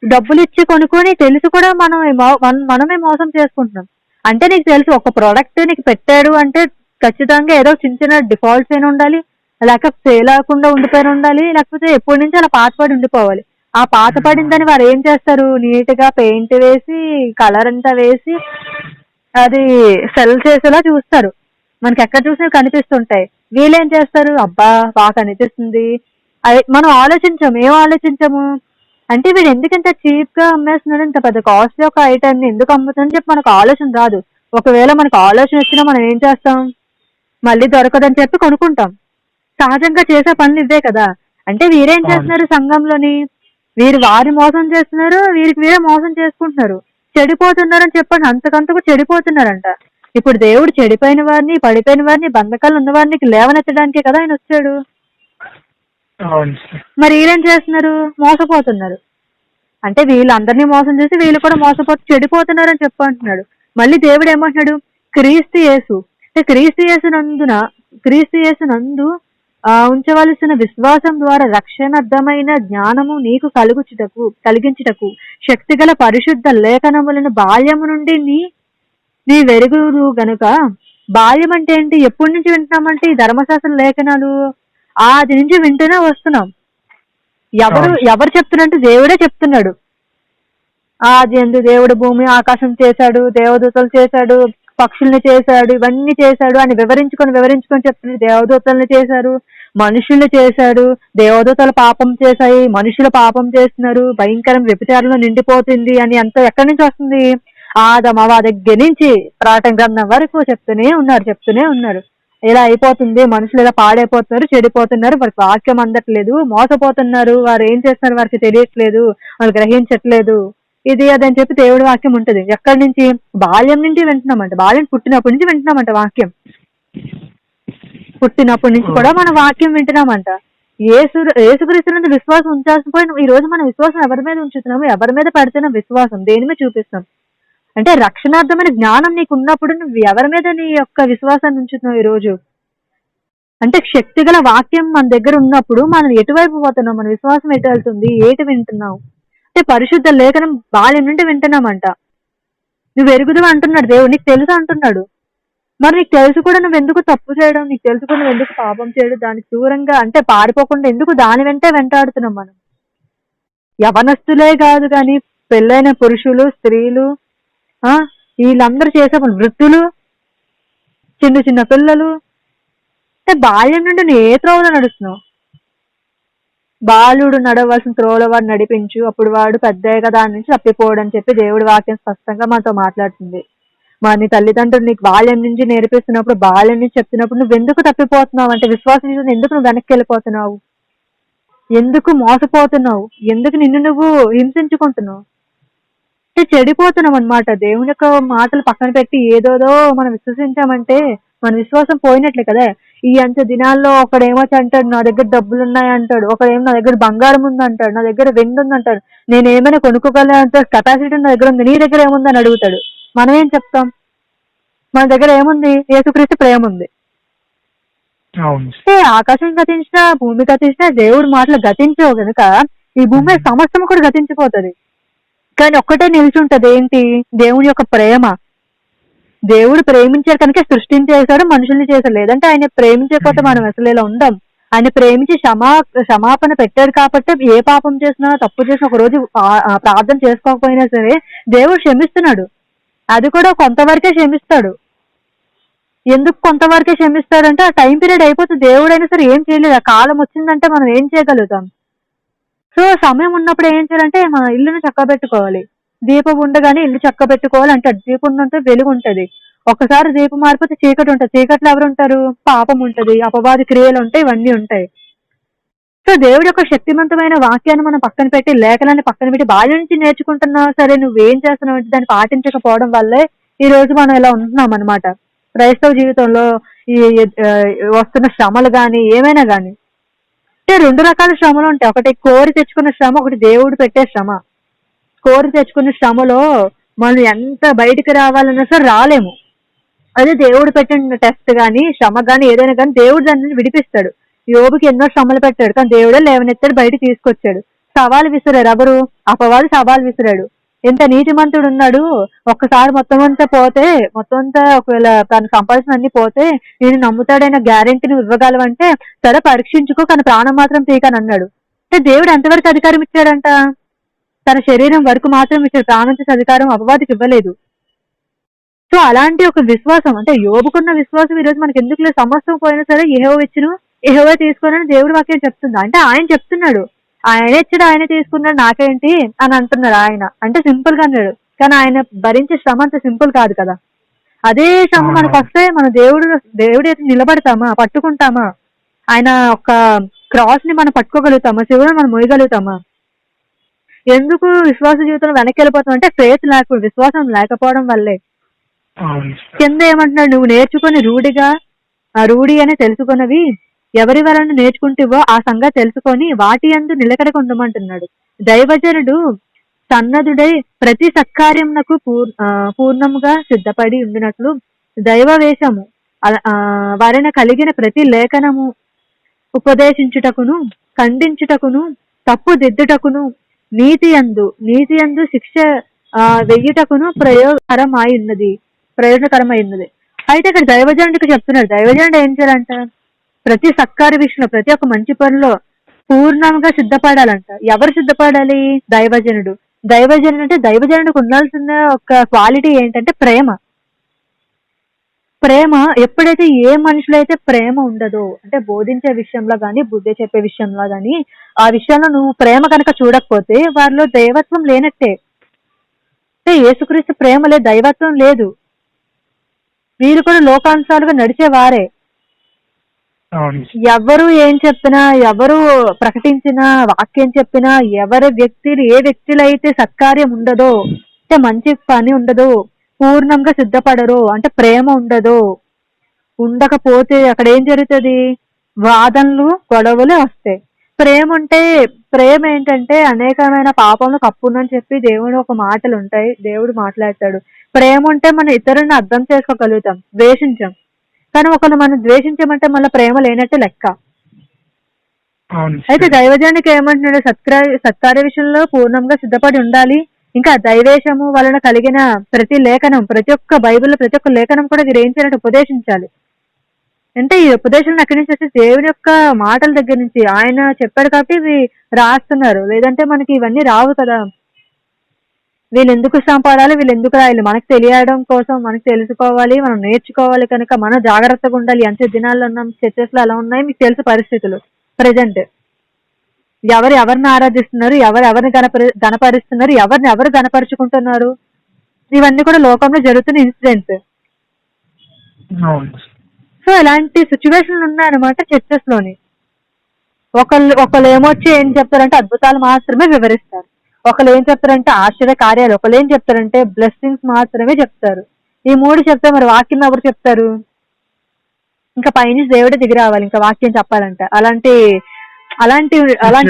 డబ్బులు ఇచ్చి కొనుక్కొని తెలిసి కూడా మనమే మోసం చేసుకుంటున్నాం. అంటే నీకు తెలుసు ఒక ప్రోడక్ట్ నీకు పెట్టాడు అంటే ఖచ్చితంగా ఏదో చిన్న చిన్న డిఫాల్ట్స్ అయినా ఉండాలి, లేకపోతే సేల్ అవ్వకుండా ఉండిపోయిన ఉండాలి, లేకపోతే ఎప్పటి నుంచి అలా పాతపడి ఉండిపోవాలి. ఆ పాత పడిందని వారు ఏం చేస్తారు, నీట్ గా పెయింట్ వేసి కలర్ అంతా వేసి అది సెల్ చేసేలా చూస్తారు. మనకి ఎక్కడ చూసినా కనిపిస్తుంటాయి. వీళ్ళేం చేస్తారు, అబ్బా బాగా కనిపిస్తుంది, మనం ఆలోచించాము. ఏం ఆలోచించాము? అంటే వీడు ఎందుకు ఇంత చీప్ గా అమ్మేస్తున్నాడు, ఇంత పెద్ద కాస్ట్లీ ఒక ఐటమ్ ని ఎందుకు అమ్ముతుందని చెప్పి మనకు ఆలోచన రాదు. ఒకవేళ మనకు ఆలోచన వచ్చినా మనం ఏం చేస్తాం, మళ్ళీ దొరకదని చెప్పి కొనుక్కుంటాం. సహజంగా చేసే పనులు ఇవే కదా. అంటే వీరేం చేస్తున్నారు, సంఘంలోని వీరు వారి మోసం చేస్తున్నారు, వీరికి వీరే మోసం చేసుకుంటున్నారు, చెడిపోతున్నారని చెప్పండి. అంతకంతకు చెడిపోతున్నారంట. ఇప్పుడు దేవుడు చెడిపోయిన వారిని, పడిపోయిన వారిని, బంధకాలు ఉన్న వారిని లేవనెత్తడానికే కదా ఆయన వచ్చాడు. మరి వీళ్ళేం చేస్తున్నారు, మోసపోతున్నారు. అంటే వీళ్ళందరినీ మోసం చేసి వీళ్ళు కూడా మోసపోతూ చెడిపోతున్నారని చెప్పంటున్నాడు. మళ్ళీ దేవుడు ఏమంటున్నాడు, క్రీస్తు యేసు అంటే క్రీస్తు యేసు నందు ఉంచవలసిన విశ్వాసం ద్వారా రక్షణార్థమైన జ్ఞానము నీకు కలిగించుటకు శక్తిగల పరిశుద్ధ లేఖనములను బాల్యము నుండి నీ వెరుగురు గనుక. బాల్యం అంటే ఏంటి, ఎప్పటి నుంచి వింటున్నామంటే ఈ ధర్మశాస్త్ర లేఖనాలు ఆది నుంచి వింటూనే వస్తున్నాం. ఎవరు చెప్తున్నట్టు దేవుడే చెప్తున్నాడు. ఆది యందు దేవుడు భూమి ఆకాశం చేశాడు, దేవదూతలు చేశాడు, పక్షుల్ని చేశాడు, ఇవన్నీ చేశాడు అని వివరించుకొని చెప్తున్నాడు. దేవదూతల్ని చేశారు, మనుషుల్ని చేశాడు, దేవదూతలు పాపం చేశాయి, మనుషులు పాపం చేస్తున్నారు, భయంకరం వ్యభిచారంలో నిండిపోతుంది అని అంత ఎక్కడి నుంచి వస్తుంది, ఆదమవ దగ్గర నుంచి ప్రకటన గ్రంథం వరకు చెప్తూనే ఉన్నారు. ఇలా అయిపోతుంది, మనుషులు ఇలా పాడైపోతున్నారు, చెడిపోతున్నారు, వారికి వాక్యం అందట్లేదు, మోసపోతున్నారు, వారు ఏం చేస్తున్నారు వారికి తెలియట్లేదు, వాళ్ళు గ్రహించట్లేదు, ఇది అదని చెప్పి దేవుడి వాక్యం ఉంటుంది. ఎక్కడి నుంచి, బాల్యం నుంచి వింటున్నామంట. బాల్యం పుట్టినప్పటి నుంచి వింటున్నామంట వాక్యం. పుట్టినప్పటి నుంచి కూడా మన వాక్యం వింటున్నామంట. యేసుక్రీస్తునందు విశ్వాసం ఉంచాల్సిన పోయి ఈ రోజు మన విశ్వాసం ఎవరి మీద ఉంచుతున్నాము, ఎవరి మీద పెడుతున్నాం విశ్వాసం, దేని మీద చూపిస్తాం. అంటే రక్షణార్థమైన జ్ఞానం నీకు ఉన్నప్పుడు నువ్వు ఎవరి మీద నీ యొక్క విశ్వాసాన్ని ఉంచుతున్నావు ఈ రోజు. అంటే శక్తిగల వాక్యం మన దగ్గర ఉన్నప్పుడు మనం ఎటువైపు పోతున్నాం, మన విశ్వాసం ఎటు వెళ్తుంది, ఏటి వింటున్నావు అంటే పరిశుద్ధ లేఖనం బాల్యం నుండి వింటున్నామంట. నువ్వు ఎరుగుదు అంటున్నాడు దేవుడు, నీకు తెలుసు అంటున్నాడు. మరి నీకు తెలుసు కూడా నువ్వు ఎందుకు తప్పు చేయడం, నీకు తెలుసు కూడా నువ్వు ఎందుకు పాపం చేయడం, దానికి దూరంగా అంటే పారిపోకుండా ఎందుకు దాని వెంటే వెంటాడుతున్నాం మనం. యవనస్తులే కాదు కానీ పెళ్ళైన పురుషులు, స్త్రీలు, వీళ్ళందరూ చేసే వృద్ధులు, చిన్న పిల్లలు, అంటే బాల్యం నుండి నువ్వు ఏ త్రోవలో నడుస్తున్నావు. బాలుడు నడవలసిన త్రోవలో వాడు నడిపించు, అప్పుడు వాడు పెద్దగా దాని నుంచి తప్పిపోవడని చెప్పి దేవుడి వాక్యం స్పష్టంగా మనతో మాట్లాడుతుంది. నీ తల్లిదండ్రులు నీకు బాల్యం నుంచి నేర్పిస్తున్నప్పుడు, బాల్యం నుంచి చెప్తున్నప్పుడు నువ్వు ఎందుకు తప్పిపోతున్నావు అంటే విశ్వాసం ఎందుకు నువ్వు వెనక్కి వెళ్ళిపోతున్నావు, ఎందుకు మోసపోతున్నావు, ఎందుకు నిన్ను నువ్వు హింసించుకుంటున్నావు అంటే చెడిపోతున్నాం అనమాట. దేవుని యొక్క మాటలు పక్కన పెట్టి ఏదోదో మనం విశ్వసించామంటే మన విశ్వాసం పోయినట్లే కదా. ఈ అంత దినాల్లో ఒకడేమో అంటాడు నా దగ్గర డబ్బులు ఉన్నాయి అంటాడు, ఒకడేమో నా దగ్గర బంగారం ఉంది అంటాడు, నా దగ్గర వెండి ఉంది అంటాడు, నేను ఏమైనా కొనుక్కోగలంత కెపాసిటీ నా దగ్గర ఉంది, నీ దగ్గర ఏముంది అని అడుగుతాడు. మనం ఏం చెప్తాం, మన దగ్గర ఏముంది, యేసుక్రీస్తు ప్రేమ ఉంది. అంటే ఆకాశం గతించినా భూమి గతించినా దేవుడి మాటలు గతించవు కనుక ఈ భూమి సమస్తం కూడా గతించిపోతుంది. కానీ ఒక్కటే నిలిచుంటది, ఏంటి, దేవుడి యొక్క ప్రేమ. దేవుడు ప్రేమించారు కనుక సృష్టించేశాడు, మనుషుల్ని చేశాడు. లేదంటే ఆయన ప్రేమించకపోతే మనం అసలు ఇలా ఉండం. ఆయన ప్రేమించి క్షమాపణ పెట్టాడు కాబట్టి ఏ పాపం చేసినా తప్పు చేసినా ఒక రోజు ప్రార్థన చేసుకోకపోయినా సరే దేవుడు క్షమిస్తున్నాడు. అది కూడా కొంతవరకే క్షమిస్తాడు. ఎందుకు కొంతవరకే క్షమిస్తాడంటే ఆ టైం పీరియడ్ అయిపోతుంది, దేవుడైనా సరే ఏం చేయలేదు. ఆ కాలం వచ్చిందంటే మనం ఏం చేయగలుగుతాం. సో సమయం ఉన్నప్పుడు ఏం చేయాలంటే మన ఇల్లును చక్కబెట్టుకోవాలి. దీపం ఉండగానే ఇల్లు చక్కబెట్టుకోవాలి అంటాడు. దీపం ఉన్నంత వెలుగు ఉంటది. ఒకసారి దీపం మారిపోతే చీకటి ఉంటుంది. చీకట్లో ఎవరు ఉంటారు, పాపం ఉంటది, అపవాది క్రియలు ఉంటాయి, ఇవన్నీ ఉంటాయి. సో దేవుడి యొక్క శక్తివంతమైన వాక్యాన్ని మనం పక్కన పెట్టి, లేఖనాన్ని పక్కన పెట్టి బాల్యం నుంచి నేర్చుకుంటున్నా సరే నువ్వేం చేస్తున్నావు అంటే దాన్ని పాటించకపోవడం వల్లే ఈ రోజు మనం ఇలా ఉంటున్నాం అనమాట. క్రైస్తవ జీవితంలో ఈ వస్తున్న శ్రమలు గాని ఏమైనా గాని అంటే రెండు రకాల శ్రమలు ఉంటాయి. ఒకటి కోరి తెచ్చుకున్న శ్రమ, ఒకటి దేవుడు పెట్టే శ్రమ. కోరి తెచ్చుకున్న శ్రమలో మనం ఎంత బయటికి రావాలన్నా సరే రాలేము. అదే దేవుడు పెట్టిన టెస్ట్ గాని శ్రమ గాని ఏదైనా కానీ దేవుడు దాన్ని విడిపిస్తాడు. యోబుకి ఎన్నో శ్రమలు పెట్టాడు కానీ దేవుడే లేవనెత్తాడు, బయట తీసుకొచ్చాడు. సవాలు విసిరారు ఎవరు, అపవాది సవాలు విసిరాడు. ఎంత నీతిమంతుడు ఉన్నాడు, ఒక్కసారి మొత్తం అంతా పోతే, మొత్తం అంతా ఒకవేళ తను సంపాదించిన అన్ని పోతే నేను నమ్ముతాడైన గ్యారెంటీ నువ్వు ఇవ్వగలవంటే సరే పరీక్షించుకో కానీ ప్రాణం మాత్రం తీయకని అన్నాడు. అంటే దేవుడు ఎంతవరకు అధికారం ఇచ్చాడంట, తన శరీరం వరకు మాత్రం ఇచ్చాడు, ప్రాణం చేసే అధికారం అపవాదికి ఇవ్వలేదు. సో అలాంటి ఒక విశ్వాసం అంటే యోబుకున్న విశ్వాసం ఈరోజు మనకి ఎందుకు లేదు. సమస్తం పోయినా సరే యెహోవా ఇచ్చును యెహోవా తీసుకోనని దేవుడి వాక్యం చెప్తుంది. అంటే ఆయన చెప్తున్నాడు, ఆయన ఇచ్చాడు, ఆయన తీసుకున్నాడు, నాకేంటి అని అంటున్నాడు ఆయన. అంటే సింపుల్ గా అన్నాడు, కానీ ఆయన భరించే శ్రమ అంత సింపుల్ కాదు కదా. అదే శ్రమ మనకు వస్తే మన దేవుడు అయితే నిలబడతామా, పట్టుకుంటామా? ఆయన ఒక క్రాస్ ని మనం పట్టుకోగలుగుతామా? శివుని మనం మోయగలుగుతామా? ఎందుకు విశ్వాస జీవితంలో వెనక్కి వెళ్ళిపోతాం అంటే ఫేత్ లేకపోవడం, విశ్వాసం లేకపోవడం వల్లే. కింద ఏమంటున్నాడు, నువ్వు నేర్చుకుని రూఢి అని తెలుసుకున్నవి ఎవరి వలన నేర్చుకుంటేవో ఆ సంగతి తెలుసుకొని వాటి యందు నిలకడగా ఉండమంటున్నాడు. దైవజనుడు సన్నదుడై ప్రతి సత్కార్యమునకు పూర్ణముగా సిద్ధపడి ఉండినట్లు దైవవేషము వారిన కలిగిన ప్రతి లేఖనము ఉపదేశించుటకును, ఖండించుటకును, తప్పు దిద్దుటకును, నీతి యందు శిక్ష వెయ్యుటకును ప్రయోజనకరమై ఉన్నది. అయితే ఇక్కడ దైవజనుడికి చెప్తున్నాడు, దైవజనుడు ఏం చేయాలంట? ప్రతి సత్కార్య విషయంలో, ప్రతి ఒక్క మంచి పనిలో పూర్ణంగా సిద్ధపడాలంట. ఎవరు సిద్ధపడాలి? దైవజనుడు. దైవజనుడు అంటే దైవజనుడికి ఉండాల్సిన ఒక క్వాలిటీ ఏంటంటే ప్రేమ. ప్రేమ ఎప్పుడైతే ఏ మనుషులో అయితే ప్రేమ ఉండదో, అంటే బోధించే విషయంలో గాని, బుద్ధి చెప్పే విషయంలో గాని, ఆ విషయంలో నువ్వు ప్రేమ కనుక చూడకపోతే వారిలో దైవత్వం లేనట్టే. అంటే యేసుక్రీస్తు ప్రేమ లేదు, దైవత్వం లేదు. వీరు కూడా లోకానుసారుగా నడిచేవారే. ఎవరు ఏం చెప్పినా, ఎవరు ప్రకటించినా, వాక్యం చెప్పినా, ఏ వ్యక్తిలో అయితే సత్కార్యం ఉండదో, అంటే మంచి పని ఉండదో, పూర్ణంగా సిద్ధపడరు, అంటే ప్రేమ ఉండకపోతే అక్కడ ఏం జరుగుతుంది? వాదనలు, గొడవలు వస్తాయి. ప్రేమ ఏంటంటే అనేకమైన పాపంలో కప్పుందని చెప్పి దేవుడు ఒక మాటలు ఉంటాయి, దేవుడు మాట్లాడతాడు. ప్రేమ ఉంటే మనం ఇతరులను అర్థం చేసుకోగలుగుతాం, ద్వేషించాం. కానీ ఒకరు మనం ద్వేషించమంటే మళ్ళీ ప్రేమ లేనట్టు లెక్క. అయితే దైవజనుడికి ఏమంటున్నాడు? సత్కార్య విషయంలో పూర్ణంగా సిద్ధపడి ఉండాలి. ఇంకా దైవేశము వలన కలిగిన ప్రతి లేఖనం, ప్రతి ఒక్క బైబిల్లో ప్రతి ఒక్క లేఖనం కూడా వీరు ఏం చేయాలంటే ఉపదేశించాలి. అంటే ఈ ఉపదేశం ఎక్కడి నుంచి వస్తే దేవుని యొక్క మాటల దగ్గర నుంచి. ఆయన చెప్పాడు కాబట్టి ఇవి రాస్తున్నారు, లేదంటే మనకి ఇవన్నీ రావు కదా. వీళ్ళు ఎందుకు సంపాడాలి, వీళ్ళు ఎందుకు రాయాలి? మనకు తెలియడం కోసం, మనకు తెలుసుకోవాలి, మనం నేర్చుకోవాలి. కనుక మనం జాగ్రత్తగా ఉండాలి. ఎంత దినాల్లో ఉన్నాం, చర్చెస్ లో ఎలా ఉన్నాయి మీకు తెలుసు పరిస్థితులు. ప్రజెంట్ ఎవరిని ఆరాధిస్తున్నారు, ఎవరిని గణపరుస్తున్నారు, ఎవరు గణపరుచుకుంటున్నారు, ఇవన్నీ కూడా లోకంలో జరుగుతున్న ఇన్సిడెంట్స్. సో ఇలాంటి సిచ్యువేషన్లు ఉన్నాయన్నమాట చర్చెస్ లోని. ఒకళ్ళు ఏమొచ్చి ఏం చెప్తారంటే అద్భుతాలు మాత్రమే వివరిస్తారు, ఒకళ్ళు ఏం చెప్తారంటే ఆశ్చర్య కార్యాలు, ఒకళ్ళు ఏం చెప్తారంటే బ్లెస్సింగ్స్ మాత్రమే చెప్తారు. ఈ మూడు చెప్తే మరి వాక్యం ఎవరు చెప్తారు? ఇంకా పైనుంచి దేవుడే దిగి రావాలి ఇంకా వాక్యం చెప్పాలంటే. అలాంటి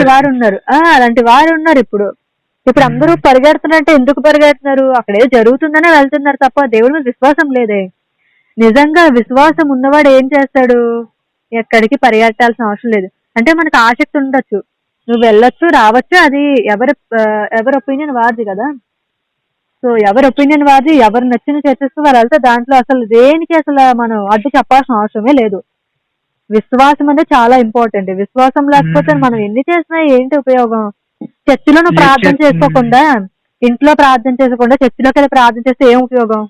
వారు ఉన్నారు. అలాంటి వారు ఉన్నారు. ఇప్పుడు అందరూ పరిగెడుతున్నారంటే ఎందుకు పరిగెడుతున్నారు? అక్కడ ఏదో జరుగుతుందనే వెళ్తున్నారు తప్ప దేవుడి మీద విశ్వాసం లేదే. నిజంగా విశ్వాసం ఉన్నవాడు ఏం చేస్తాడు? ఎక్కడికి పరిగెట్టాల్సిన అవసరం లేదు. అంటే మనకు ఆసక్తి ఉండొచ్చు, నువ్వు వెళ్ళొచ్చు, రావచ్చు, అది ఎవరి ఒపీనియన్ వారిది కదా. సో ఎవరి ఒపీనియన్ వారిది, ఎవరు నచ్చిన చర్చిస్తూ వారు వెళ్తే దాంట్లో అసలు దేనికి మనం అడ్డు చెప్పాల్సిన అవసరమే లేదు. విశ్వాసం అనేది చాలా ఇంపార్టెంట్. విశ్వాసం లేకపోతే మనం ఎన్ని చేసినా ఏంటి ఉపయోగం? చర్చిలో నువ్వు ప్రార్థన చేసుకోకుండా, ఇంట్లో ప్రార్థన చేసుకోకుండా చర్చిలోకి వెళ్ళి ప్రార్థన చేస్తే ఏం ఉపయోగం?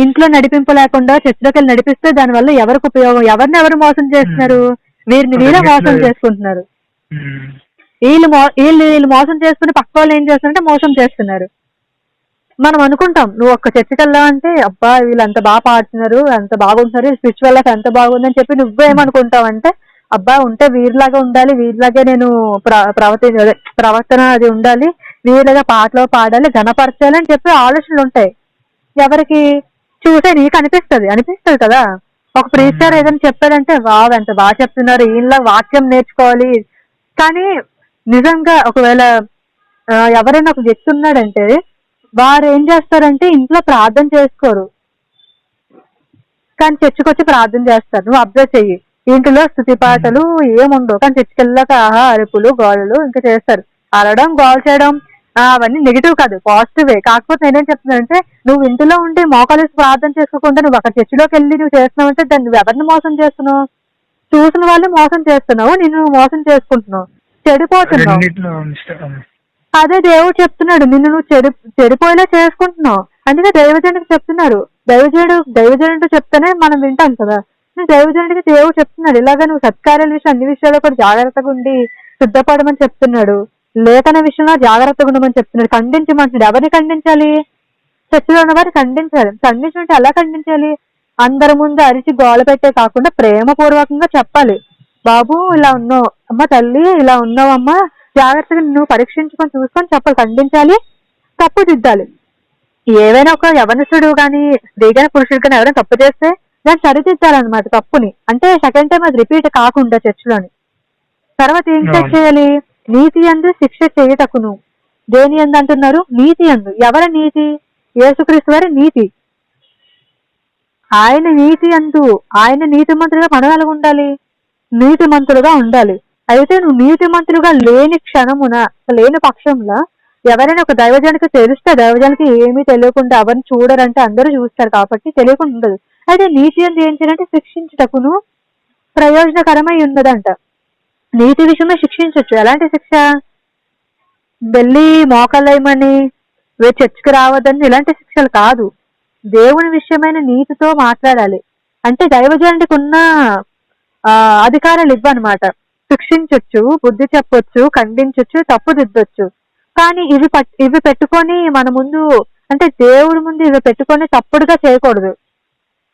ఇంట్లో నడిపింపు లేకుండా చర్చిలోకి వెళ్ళి నడిపిస్తే దానివల్ల ఎవరికి ఉపయోగం? ఎవరు మోసం చేస్తున్నారు? వీళ్ళే మోసం చేసుకుంటున్నారు. వీళ్ళు మోసం చేసుకుని పక్క వాళ్ళు ఏం చేస్తున్నారంటే మోసం చేస్తున్నారు. మనం అనుకుంటాం నువ్వు ఒక్క చర్చికి వెళ్ళావంటే అబ్బా వీళ్ళు అంత బాగా పాడుతున్నారు, అంత బాగుంటున్నారు, స్పిరిచువల్ లైఫ్ ఎంత బాగుందని చెప్పి నువ్వేమనుకుంటావు అంటే అబ్బా ఉంటే వీరిలాగా ఉండాలి, వీరిలాగే నేను ప్రవర్తన అది ఉండాలి, వీరిలాగా పాటలు పాడాలి, ఘనపరచాలి అని చెప్పి ఆలోచనలు ఉంటాయి. ఎవరికి చూసే నీకు అనిపిస్తుంది కదా. ఒక ప్రీచర్ ఏదైనా చెప్పాడంటే వావ్ ఎంత బాగా చెప్తున్నారు, ఈయనలా వాక్యం నేర్చుకోవాలి. కానీ నిజంగా ఒకవేళ ఎవరైనా ఒక వ్యక్తి ఉన్నాడంటే వారు ఏం చేస్తారంటే ఇంట్లో ప్రార్థన చేసుకోరు, కానీ చర్చికి వచ్చి ప్రార్థన చేస్తారు. నువ్వు అబ్జర్వ్ చెయ్యి, ఇంట్లో స్తుతి పాటలు ఏముండవు, కానీ చర్చికి వెళ్ళాక అరుపులు గోళలు ఇంకా చేస్తారు. అరవడం, గోల్ చేయడం అవన్నీ నెగిటివ్ కాదు, పాజిటివే. కాకపోతే నేనేం చెప్తున్నానంటే నువ్వు ఇంట్లో ఉండి మోకాలు ప్రార్థన చేసుకోకుండా నువ్వు అక్కడ చర్చిలోకి వెళ్ళి నువ్వు చేస్తున్నావంటే దాన్ని నువ్వు ఎవరిని మోసం చేస్తున్నావు? చూసిన వాళ్ళు మోసం చేస్తున్నావు, నిన్ను మోసం చేసుకుంటున్నావు, చెడిపోతున్నావు. అదే దేవుడు చెప్తున్నాడు, నిన్ను నువ్వు చెడిపోయేలా చేసుకుంటున్నావు. అందుకే దైవజనుడికి చెప్తున్నాడు. దైవజనుడు చెప్తేనే మనం వింటాం కదా. దైవజనుడికి దేవుడు చెప్తున్నాడు ఇలాగా నువ్వు సత్కార్యాల విషయం అన్ని విషయాల్లో కూడా జాగ్రత్తగా ఉండి సిద్ధపడమని చెప్తున్నాడు, లేఖన విషయంలో జాగ్రత్తగా ఉండమని చెప్తున్నాడు, ఖండించమంటున్నాడు. ఎవరిని ఖండించాలి? చర్చిలో ఉన్న వారిని ఖండించాలి. ఖండించమంటే ఎలా ఖండించాలి? అందరి ముందు అరిచి గోల పెట్టే కాకుండా ప్రేమపూర్వకంగా చెప్పాలి. బాబు ఇలా ఉన్నావు, అమ్మ తల్లి ఇలా ఉన్నావమ్మా, జాగ్రత్తగా నువ్వు పరీక్షించుకొని చూసుకొని చెప్పాలి, ఖండించాలి, తప్పు దిద్దాలి. ఏవైనా ఒక యవనస్తుడు కానీ స్త్రీ కానీ పురుషుడు కానీ ఎవరైనా తప్పు చేస్తే దాన్ని సరిదిద్దాలన్నమాట తప్పుని. అంటే సెకండ్ టైం అది రిపీట్ కాకుండా చర్చిలోని. తర్వాత ఏం చేయాలి? నీతి యందు శిక్ష చేయటకును. దేని యందు అంటున్నారు? నీతి యందు. ఎవరి నీతి? యేసుక్రీస్తు వారి నీతి. ఆయన నీతి యందు, ఆయన నీతిమంతులుగా మనం ఎలా ఉండాలి? నీతిమంతులుగా ఉండాలి. అయితే నువ్వు నీతిమంతులుగా లేని క్షణమున, లేని పక్షంలో ఎవరైనా ఒక దైవజానికి తెలిస్తే, దైవజానికి ఏమీ తెలియకుండా ఎవరిని చూడరంటే అందరూ చూస్తారు కాబట్టి తెలియకుండా ఉండదు. అయితే నీతి యందు ఏం చేయాలంటే శిక్షించుటకును ప్రయోజనకరమై ఉన్నదంట. నీతి విషయమే శిక్షించవచ్చు. ఎలాంటి శిక్ష? వెళ్ళి మోకాళ్ళేయమని, చర్చికి రావద్దని ఇలాంటి శిక్షలు కాదు. దేవుని విషయమైన నీతితో మాట్లాడాలి. అంటే దైవజనుడికి ఉన్న అధికారాలు ఇవ్వనమాట. శిక్షించొచ్చు, బుద్ధి చెప్పొచ్చు, ఖండించొచ్చు, తప్పు దిద్దొచ్చు. కానీ ఇవి పెట్టుకొని మన ముందు, అంటే దేవుడి ముందు ఇవి పెట్టుకొని తప్పుడుగా చేయకూడదు.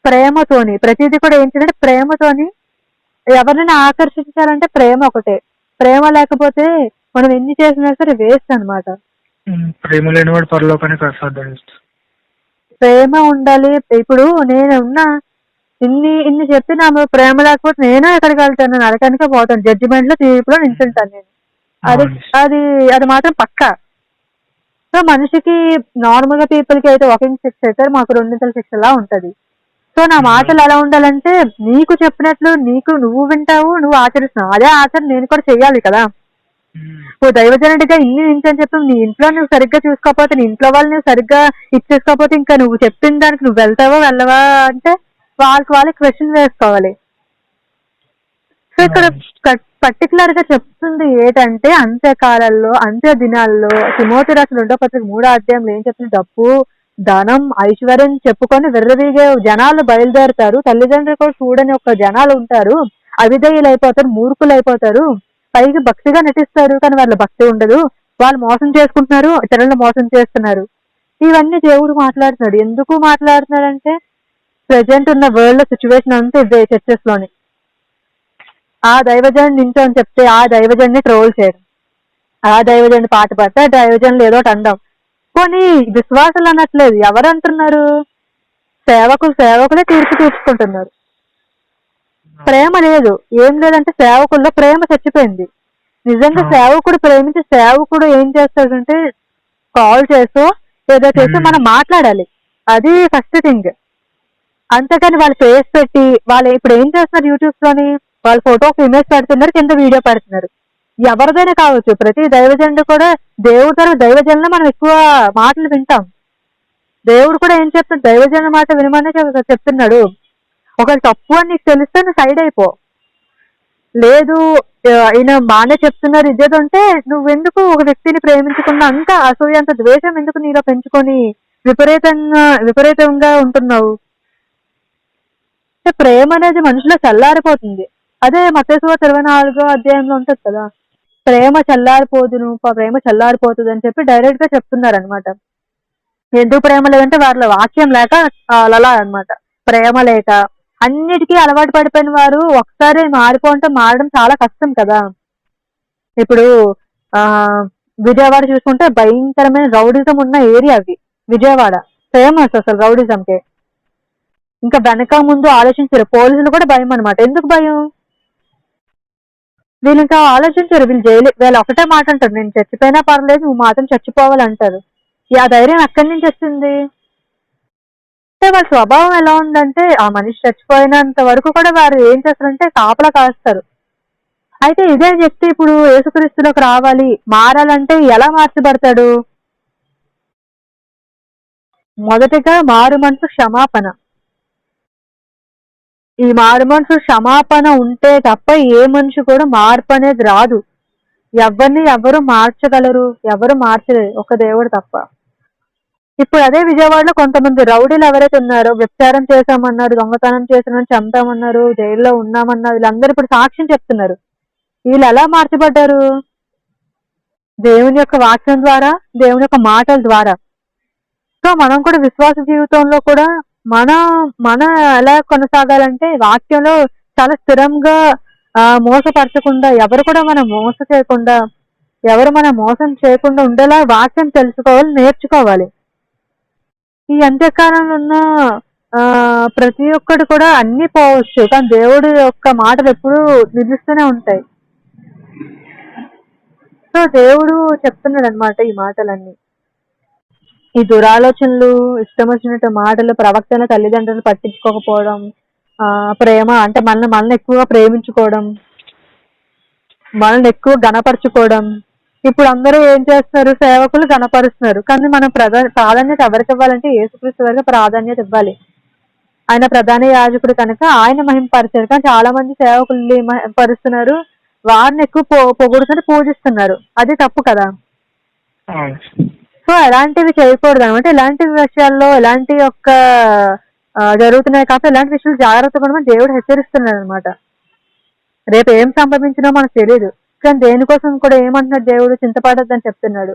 ప్రేమతోని ప్రతిదీ కూడా ఏం చేయాలంటే ప్రేమతోని. ఎవరినైనా ఆకర్షించాలంటే ప్రేమ ఒకటే. ప్రేమ లేకపోతే మనం ఎన్ని చేసినా సరే వేస్ట్ అనమాట. ప్రేమ లేనివాడు పరలోకానికి అసాధ్యం. ప్రేమ ఉండాలి. ఇప్పుడు నేను ఉన్నా ఇన్ని చెప్పినా ప్రేమ లేకపోతే నేను ఎక్కడికి వెళ్తాను? నరకానికే పోతాను. జడ్జిమెంట్ లో, తీర్పులో నించుంటాను నేను. అది అది అది మాత్రం పక్కా. సో మనిషికి నార్మల్ గా పీపుల్ కి అయితే ఒక శిక్ష అయితే మాకు 2 శిక్షలా ఉంటది. సో నా మాటలు ఎలా ఉండాలంటే, నీకు చెప్పినట్లు నువ్వు వింటావు, నువ్వు ఆచరిస్తున్నావు, అదే ఆచరణ నేను కూడా చెయ్యాలి కదా. నువ్వు దైవజనుడిగా ఇన్ని అని చెప్పి నీ ఇంట్లో నువ్వు సరిగ్గా చూసుకోకపోతే, నీ ఇంట్లో వాళ్ళు నువ్వు సరిగ్గా ఇచ్చేసుకోకపోతే ఇంకా నువ్వు చెప్పిన దానికి నువ్వు వెళ్తావా వెళ్ళవా అంటే వాళ్ళకి క్వశ్చన్ వేసుకోవాలి. సో ఇక్కడ పర్టికులర్ గా చెప్తుంది ఏంటంటే, అంత్యకాలంలో, అంత్య దినాల్లో తిమోతి రాసిన 2వ పత్రిక 3వ అధ్యాయంలో ఏం చెప్తుంది? డబ్బు, ధనం, ఐశ్వర్యం చెప్పుకొని విర్రవీగే జనాలు బయలుదేరుతారు. తల్లిదండ్రులు కూడా చూడని ఒక జనాలు ఉంటారు. అవిధేయులు అయిపోతారు, మూర్ఖులు అయిపోతారు. పైకి భక్తిగా నటిస్తారు కానీ వాళ్ళ భక్తి ఉండదు. వాళ్ళు మోసం చేసుకుంటున్నారు, ఇతరులను మోసం చేస్తున్నారు. ఇవన్నీ దేవుడు మాట్లాడుతున్నాడు. ఎందుకు మాట్లాడుతున్నాడంటే, ప్రెసెంట్ ఉన్న వరల్డ్ లో సిచ్యువేషన్ అంతా ఇదే. చర్చెస్ లోని ఆ దైవజన్ నించో అని చెప్తే ఆ దైవజన్ని ట్రోల్ చేయడం, ఆ దైవజన్ని పాట పాడితే ఆ దైవజన్లు ఏదో అండం. కొన్ని విశ్వాసాలు అనట్లేదు. ఎవరు అంటున్నారు? సేవకులే తీర్పు తీర్చుకుంటున్నారు. ప్రేమ లేదు. ఏం లేదంటే సేవకుల్లో ప్రేమ చచ్చిపోయింది. నిజంగా సేవకుడు ప్రేమించి సేవకుడు ఏం చేస్తాడంటే కాల్ చేస్తూ ఏదో చేస్తూ మనం మాట్లాడాలి. అది ఫస్ట్ థింగ్. అంతేకాని వాళ్ళు ఫేస్ పెట్టి వాళ్ళు ఇప్పుడు ఏం చేస్తున్నారు? యూట్యూబ్ లోని వాళ్ళ ఫోటో ఇమేజ్ పెడుతున్నారు, కింద వీడియో పెడుతున్నారు. ఎవరిదైనా కావచ్చు. ప్రతి దైవజనుడు కూడా దేవుడి తరఫు దైవజనులు మనం ఎక్కువ మాటలు వింటాం. దేవుడు కూడా ఏం చెప్తాడు? దైవజనుల మాట వినమనే చెప్తున్నాడు. ఒకవేళ తప్పు అని నీకు తెలిస్తే నువ్వు సైడ్ అయిపో. లేదు ఈయన బాగానే చెప్తున్నారు ఇదేదో అంటే నువ్వెందుకు ఒక వ్యక్తిని ప్రేమించకుండా అంత అసూయ, అంత ద్వేషం ఎందుకు నీలో పెంచుకొని విపరీతంగా ఉంటున్నావు? ప్రేమ అనేది మనుషులో చల్లారిపోతుంది. అదే మత్తయి సువార్త 24వ అధ్యాయంలో ఉంటుంది కదా, ప్రేమ చల్లారిపోదును, ప్రేమ చల్లారిపోతుంది అని చెప్పి డైరెక్ట్ గా చెప్తున్నారు అనమాట. ఎందుకు ప్రేమ లేదంటే వాళ్ళ వాక్యం లేక అలా అనమాట. ప్రేమ లేక అన్నిటికీ అలవాటు పడిపోయిన వారు ఒకసారి మారడం చాలా కష్టం కదా. ఇప్పుడు విజయవాడ చూసుకుంటే భయంకరమైన రౌడిజం ఉన్న ఏరియా అవి. విజయవాడ ఫేమస్ అసలు రౌడిజంకే. ఇంకా వెనక ముందు ఆలోచించారు. పోలీసులు కూడా భయం అనమాట. ఎందుకు భయం? వీళ్ళు ఇంకా ఆలోచించారు. వీళ్ళు ఒకటే మాట అంటారు, నేను చచ్చిపోయినా పర్లేదు, నువ్వు మాత్రం చచ్చిపోవాలంటారు. ఆ ధైర్యం ఎక్కడి నుంచి వస్తుంది? అంటే వాళ్ళ స్వభావం ఎలా ఉందంటే, ఆ మనిషి చచ్చిపోయినంత వరకు కూడా వారు ఏం చేస్తారంటే కాపలా కాస్తారు. అయితే ఇదే వ్యక్తి ఇప్పుడు యేసుక్రీస్తులోకి రావాలి, మారాలంటే ఎలా మార్చబడతాడు? మొదటిగా మారు మనసు క్షమాపణ. ఈ మారు మనసు క్షమాపణ ఉంటే తప్ప ఏ మనిషి కూడా మార్పు అనేది రాదు. ఎవరు మార్చగలరు? ఎవరు మార్చలేరు, ఒక దేవుడు తప్ప. ఇప్పుడు అదే విజయవాడలో కొంతమంది రౌడీలు ఎవరైతే ఉన్నారో, వ్యభిచారం చేశామన్నారు, దొంగతనం చేసామని, చంపామన్నారు, జైల్లో ఉన్నామన్నారు, వీళ్ళందరూ ఇప్పుడు సాక్ష్యం చెప్తున్నారు. వీళ్ళు ఎలా మార్చబడ్డారు? దేవుని యొక్క వాక్యం ద్వారా, దేవుని యొక్క మాటల ద్వారా. సో మనం కూడా విశ్వాస జీవితంలో కూడా మన మన ఎలా కొనసాగాలంటే వాక్యంలో చాలా స్థిరంగా మోసపరచకుండా, ఎవరు కూడా మనం మోసం చేయకుండా ఉండేలా వాక్యం తెలుసుకోవాలి, నేర్చుకోవాలి. ఈ అంత్యకాలంలో ఉన్న ప్రతి ఒక్కటి కూడా అన్ని పోవచ్చు, కానీ దేవుడి యొక్క మాటలు ఎప్పుడూ నిలుస్తూనే ఉంటాయి. సో దేవుడు చెప్తున్నాడు అనమాట ఈ మాటలన్నీ. ఈ దురాలోచనలు, ఇష్టం వచ్చినట్టు మాటలు, ప్రవక్తల తల్లిదండ్రులు పట్టించుకోకపోవడం, ప్రేమ అంటే మనల్ని ఎక్కువగా ప్రేమించుకోవడం, మనల్ని ఎక్కువ గణపరుచుకోవడం. ఇప్పుడు అందరూ ఏం చేస్తున్నారు? సేవకులు గణపరుస్తున్నారు, కానీ మనం ప్రాధాన్యత ఎవరికి ఇవ్వాలంటే యేసుక్రీస్తు వారికి ప్రాధాన్యత ఇవ్వాలి. ఆయన ప్రధాన యాజకుడు కనుక ఆయన మహింపరిచారు. కానీ చాలా మంది సేవకుల్ని మహింపరుస్తున్నారు, వారిని ఎక్కువ పొగుడుతున్నారు, పూజిస్తున్నారు. అది తప్పు కదా. సో ఎలాంటివి చేయకూడదు అనమాట. ఇలాంటి విషయాల్లో ఎలాంటి జరుగుతున్నాయి కాబట్టి ఇలాంటి విషయాలు జాగ్రత్తగా ఉండమని దేవుడు హెచ్చరిస్తున్నాడు అనమాట. రేపు ఏం సంభవించినో మనకు తెలియదు, కానీ దేనికోసం కూడా ఏమంటున్నాడు దేవుడు? చింతపడొద్దని చెప్తున్నాడు,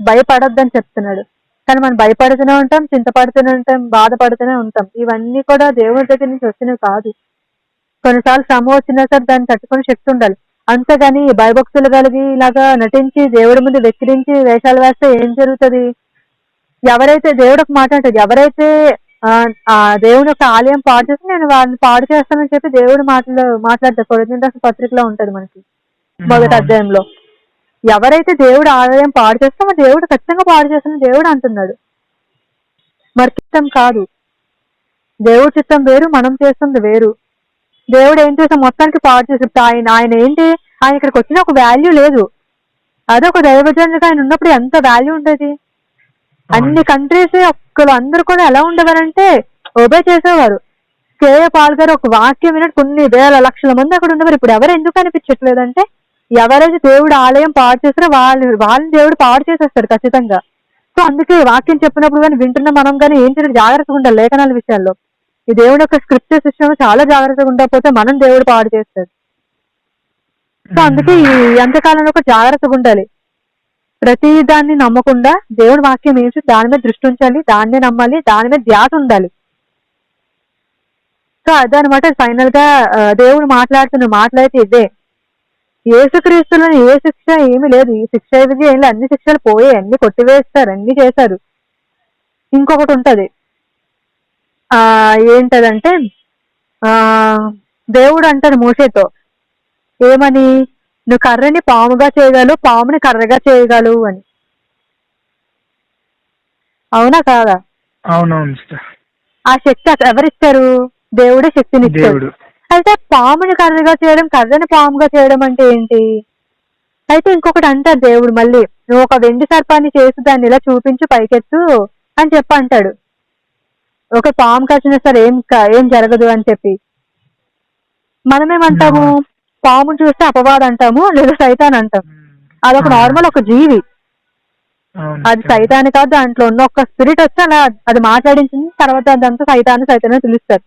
భయపడొద్దని చెప్తున్నాడు. కానీ మనం భయపడుతూనే ఉంటాం, చింతపడుతూనే ఉంటాం, బాధపడుతూనే ఉంటాం. ఇవన్నీ కూడా దేవుడి దగ్గర నుంచి వచ్చినవి కాదు. కొన్నిసార్లు శ్రమ వచ్చినా సరే దాన్ని తట్టుకునే శక్తి ఉండాలి. అంతేగాని భయభక్తులు కలిగి ఇలాగా నటించి దేవుడి ముందు వెక్కిరించి వేషాలు వేస్తే ఏం జరుగుతుంది? ఎవరైతే దేవుడు ఒక మాట అంటాడు, ఎవరైతే ఆ దేవుని యొక్క ఆలయం పాడు చేస్తే నేను వారిని పాడు చేస్తానని చెప్పి దేవుడు మాట్లాడతారు. కొరింథీయుల పత్రికలో ఉంటది మనకి మొదటి అధ్యాయంలో. ఎవరైతే దేవుడు ఆలయం పాడు చేస్తామో దేవుడు ఖచ్చితంగా పాడు చేస్తానని దేవుడు అంటున్నాడు. మరి చిత్తం కాదు, దేవుడి చిత్తం వేరు, మనం చేస్తుంది వేరు. దేవుడు ఏం చేస్తాం? మొత్తానికి పాడు చేసి ఆయన ఏంటి? ఆయన ఇక్కడికి వచ్చిన ఒక వాల్యూ లేదు. అదొక దైవజనుడిగా ఆయన ఉన్నప్పుడు ఎంత వాల్యూ ఉండేది. అన్ని కంట్రీస్ ఒక్కరు అందరూ కూడా ఎలా ఉండేవారంటే ఒబే చేసేవారు. కేఏ పాల్ గారు ఒక వాక్యం వినట్టు కొన్ని వేల లక్షల మంది అక్కడ ఉండేవారు. ఇప్పుడు ఎవరు ఎందుకు అనిపించట్లేదంటే ఎవరైతే దేవుడు ఆలయం పాడు చేస్తారో వాళ్ళని దేవుడు పాడు చేసేస్తాడు ఖచ్చితంగా. సో అందుకే వాక్యం చెప్పినప్పుడు కానీ వింటున్న మనం కానీ ఏం చేయడం జాగ్రత్తగా ఉండాలి. లేఖనాల విషయాల్లో ఈ దేవుడి యొక్క స్క్రిప్చర్ సిస్టమ్ చాలా జాగ్రత్తగా ఉండకపోతే మనం దేవుడు పాడు చేస్తాడు. సో అందుకే ఈ అంత్యకాలంలో కూడా జాగ్రత్తగా ఉండాలి. ప్రతి దాన్ని నమ్మకుండా దేవుడి వాక్యం ఏంటి దాని మీద దృష్టి ఉంచాలి, దాన్నే నమ్మాలి, దాని మీద ధ్యాస ఉండాలి. సో అదనమాట ఫైనల్ గా దేవుడు మాట్లాడితే ఇదే. యేసుక్రీస్తులను ఏ శిక్ష ఏమి లేదు, ఈ శిక్ష ఏమి ఏం లేదు, అన్ని శిక్షలు పోయాయి, అన్ని కొట్టివేస్తారు, అన్ని చేశారు. ఇంకొకటి ఉంటది, ఏంటదంటే దేవుడు అంటాడు మోషేతో ఏమని, నువ్వు కర్రని పాముగా చేయగలవు, పాముని కర్రగా చేయగలవు అని. అవునా కాదా? అవునవును. ఆ శక్తి ఎవరిస్తారు? దేవుడే శక్తిని ఇస్తాడు. అయితే పాముని కర్రగా చేయడం, కర్రని పాముగా చేయడం అంటే ఏంటి? అయితే ఇంకొకటి అంటారు దేవుడు మళ్ళీ, నువ్వు ఒక వెండి సర్పాన్ని చేసి దాన్ని ఇలా చూపించు పైకెత్తు అని చెప్పి అంటాడు. ఒక పాము కచ్చినా సరే ఏం జరగదు అని చెప్పి. మనమేమంటాము? పాము చూస్తే అపవాదం అంటాము, లేదా సైతాన్ అంటాం. అదొక నార్మల్ ఒక జీవి, అది సైతాన్ని కాదు. దాంట్లో ఉన్న ఒక స్పిరిట్ వచ్చి అలా అది మాట్లాడించింది, తర్వాత అదంతా సైతాన్ని పిలుస్తారు.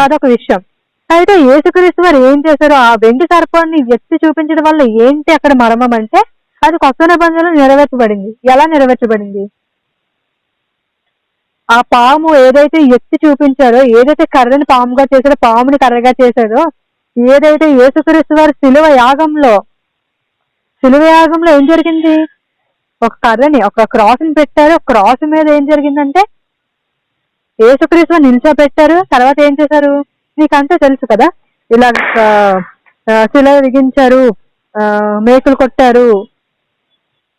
అదొక విషయం. అయితే యేసుక్రీస్తు వారు ఏం చేశారు? ఆ వెండి సర్పాన్ని ఎత్తి చూపించడం వల్ల ఏంటి అక్కడ మర్మం అంటే, అది కొత్త నిబంధనలో నెరవేర్చబడింది. ఎలా నెరవేర్చబడింది? ఆ పాము ఏదైతే ఎత్తి చూపించారో, ఏదైతే కర్రని పాముగా చేశారో, పాముని కర్రగా చేశారో, ఏదైతే యేసుక్రీస్తు వారు శిలువ యాగంలో ఏం జరిగింది? ఒక కర్రని, ఒక క్రాస్ని పెట్టారు. క్రాస్ మీద ఏం జరిగిందంటే యేసుక్రీస్తు నిల్చోబెట్టారు. తర్వాత ఏం చేశారు? నీకంతా తెలుసు కదా, ఇలా శిలువ విగించారు, మేకులు కొట్టారు.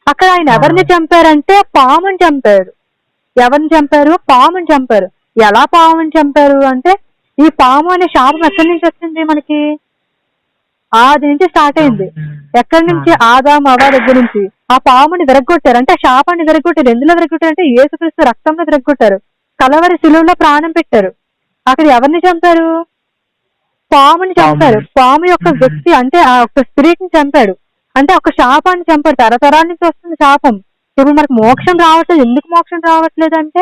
అక్కడ ఆయన ఎవరిని చంపారంటే పాముని చంపారు. ఎవరిని చంపారు? పాముని చంపారు. ఎలా పాముని చంపారు అంటే, ఈ పాము అనే శాపం ఎక్కడి నుంచి వచ్చింది మనకి? ఆది నుంచి స్టార్ట్ అయింది. ఎక్కడి నుంచి? ఆదాము అవ్వ దగ్గర నుంచి ఆ పాముని విరగొట్టారు. అంటే శాపాన్ని విరగొట్టారు. ఎందులో విరగొట్టారు అంటే యేసుక్రీస్తు రక్తంలో విరగొట్టారు. కలవరి శిలువలో ప్రాణం పెట్టారు. అక్కడ ఎవరిని చంపారు? పాముని చంపారు. పాము యొక్క వ్యక్తి అంటే ఆ ఒక్క స్పిరిట్ ని చంపాడు. అంటే ఒక శాపాన్ని చంపాడు. తరతరాల నుంచి వస్తుంది శాపం. ఇప్పుడు మనకు మోక్షం రావట్లేదు. ఎందుకు మోక్షం రావట్లేదు అంటే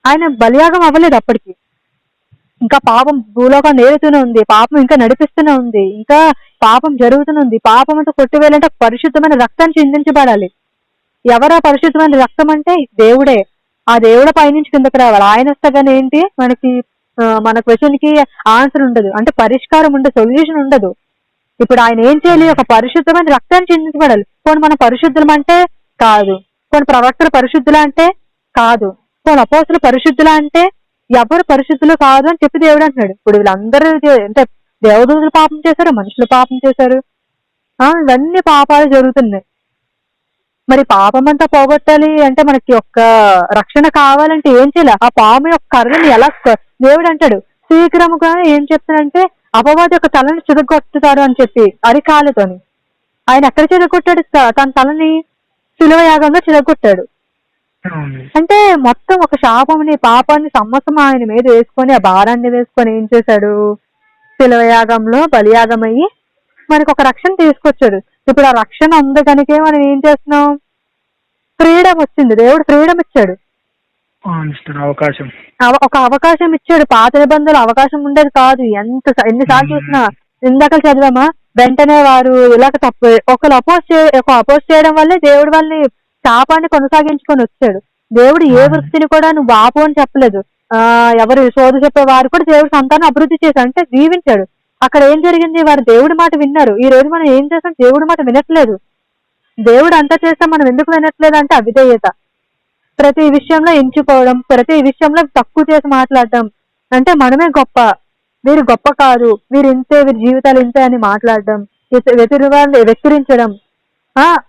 ఆయన బలియాగం అవ్వలేదు అప్పటికి. ఇంకా పాపం భూలోకం నేరుతూనే ఉంది, పాపం ఇంకా నడిపిస్తూనే ఉంది, ఇంకా పాపం జరుగుతూనే ఉంది. పాపం అంతా కొట్టివేయాలంటే పరిశుద్ధమైన రక్తం చిందించబడాలి. ఎవరా పరిశుద్ధమైన రక్తం అంటే దేవుడే. ఆ దేవుడ పైనుంచి కిందకి రావాలి. ఆయన వస్తగానే ఏంటి మన క్వశ్చన్ కి ఆన్సర్ ఉండదు, అంటే పరిష్కారం ఉండదు, సొల్యూషన్ ఉండదు. ఇప్పుడు ఆయన ఏం చేయాలి? ఒక పరిశుద్ధమైన రక్తాన్ని చిందించబడాలి. కొన్ని మనం పరిశుద్ధులం అంటే కాదు, కొన్ని ప్రవక్తలు పరిశుద్ధులా అంటే కాదు, కొన్ని అపోస్తులు పరిశుద్ధులా అంటే ఎవరు పరిశుద్ధులు కాదు అని చెప్పి దేవుడు అంటున్నాడు. ఇప్పుడు వీళ్ళందరూ అంటే దేవదూతలు పాపం చేశారు, మనుషులు పాపం చేశారు, ఇవన్నీ పాపాలు జరుగుతున్నాయి. మరి పాపం అంతా పోగొట్టాలి అంటే మనకి ఒక్క రక్షణ కావాలంటే ఏం చేయాలి? ఆ పాము యొక్క కర్రని ఎలా దేవుడు అంటాడు శీఘ్రముగా ఏం చెప్తాడంటే అపవాది యొక్క తలని చిరగొట్టుతారు అని చెప్పి అరికాలతోని. ఆయన ఎక్కడ చిరగొట్టాడు? తన తలని శిలువ యాగంలో చిరగొట్టాడు. అంటే మొత్తం ఒక శాపంని పాపాన్ని సమస్తం ఆయన మీద వేసుకొని ఆ భారాన్ని వేసుకొని ఏం చేశాడు? శిలువ యాగంలో బలియాగం అయ్యి మనకు ఒక రక్షణ తీసుకొచ్చాడు. ఇప్పుడు ఆ రక్షణ ఉంది కనుకే మనం ఏం చేస్తున్నాం? ఫ్రీడమ్ వచ్చింది. దేవుడు ఫ్రీడమ్ ఇచ్చాడు, అవకాశం, ఒక అవకాశం ఇచ్చాడు. పాత నిబంధనలు అవకాశం ఉండేది కాదు. ఎన్నిసార్లు చూసినా ఇందాక చదివామా, వెంటనే వారు ఇలాగ తప్పు ఒకరు అపోజ్ చేయడం వల్లే దేవుడు వాళ్ళని శాపాన్ని కొనసాగించుకొని వచ్చాడు. దేవుడు ఏ వృత్తిని కూడా నువ్వు ఆపు అని చెప్పలేదు. ఎవరు సోదు చెప్పే వారు కూడా దేవుడు సంతానం అభివృద్ధి చేశాడు, అంటే దీవించాడు. అక్కడ ఏం జరిగింది? వారు దేవుడి మాట విన్నారు. ఈ రోజు మనం ఏం చేస్తాం? దేవుడి మాట వినట్లేదు. దేవుడు అంతా చేస్తాం, మనం ఎందుకు వినట్లేదు అంటే అవిధేయత. ప్రతి విషయంలో ఎంచుకోవడం, ప్రతి విషయంలో తక్కువ చేసి మాట్లాడటం, అంటే మనమే గొప్ప, వీరు గొప్ప కాదు, వీరు ఇంతే, వీరి జీవితాలు ఇంతే అని మాట్లాడడం, వెక్కిరించడం,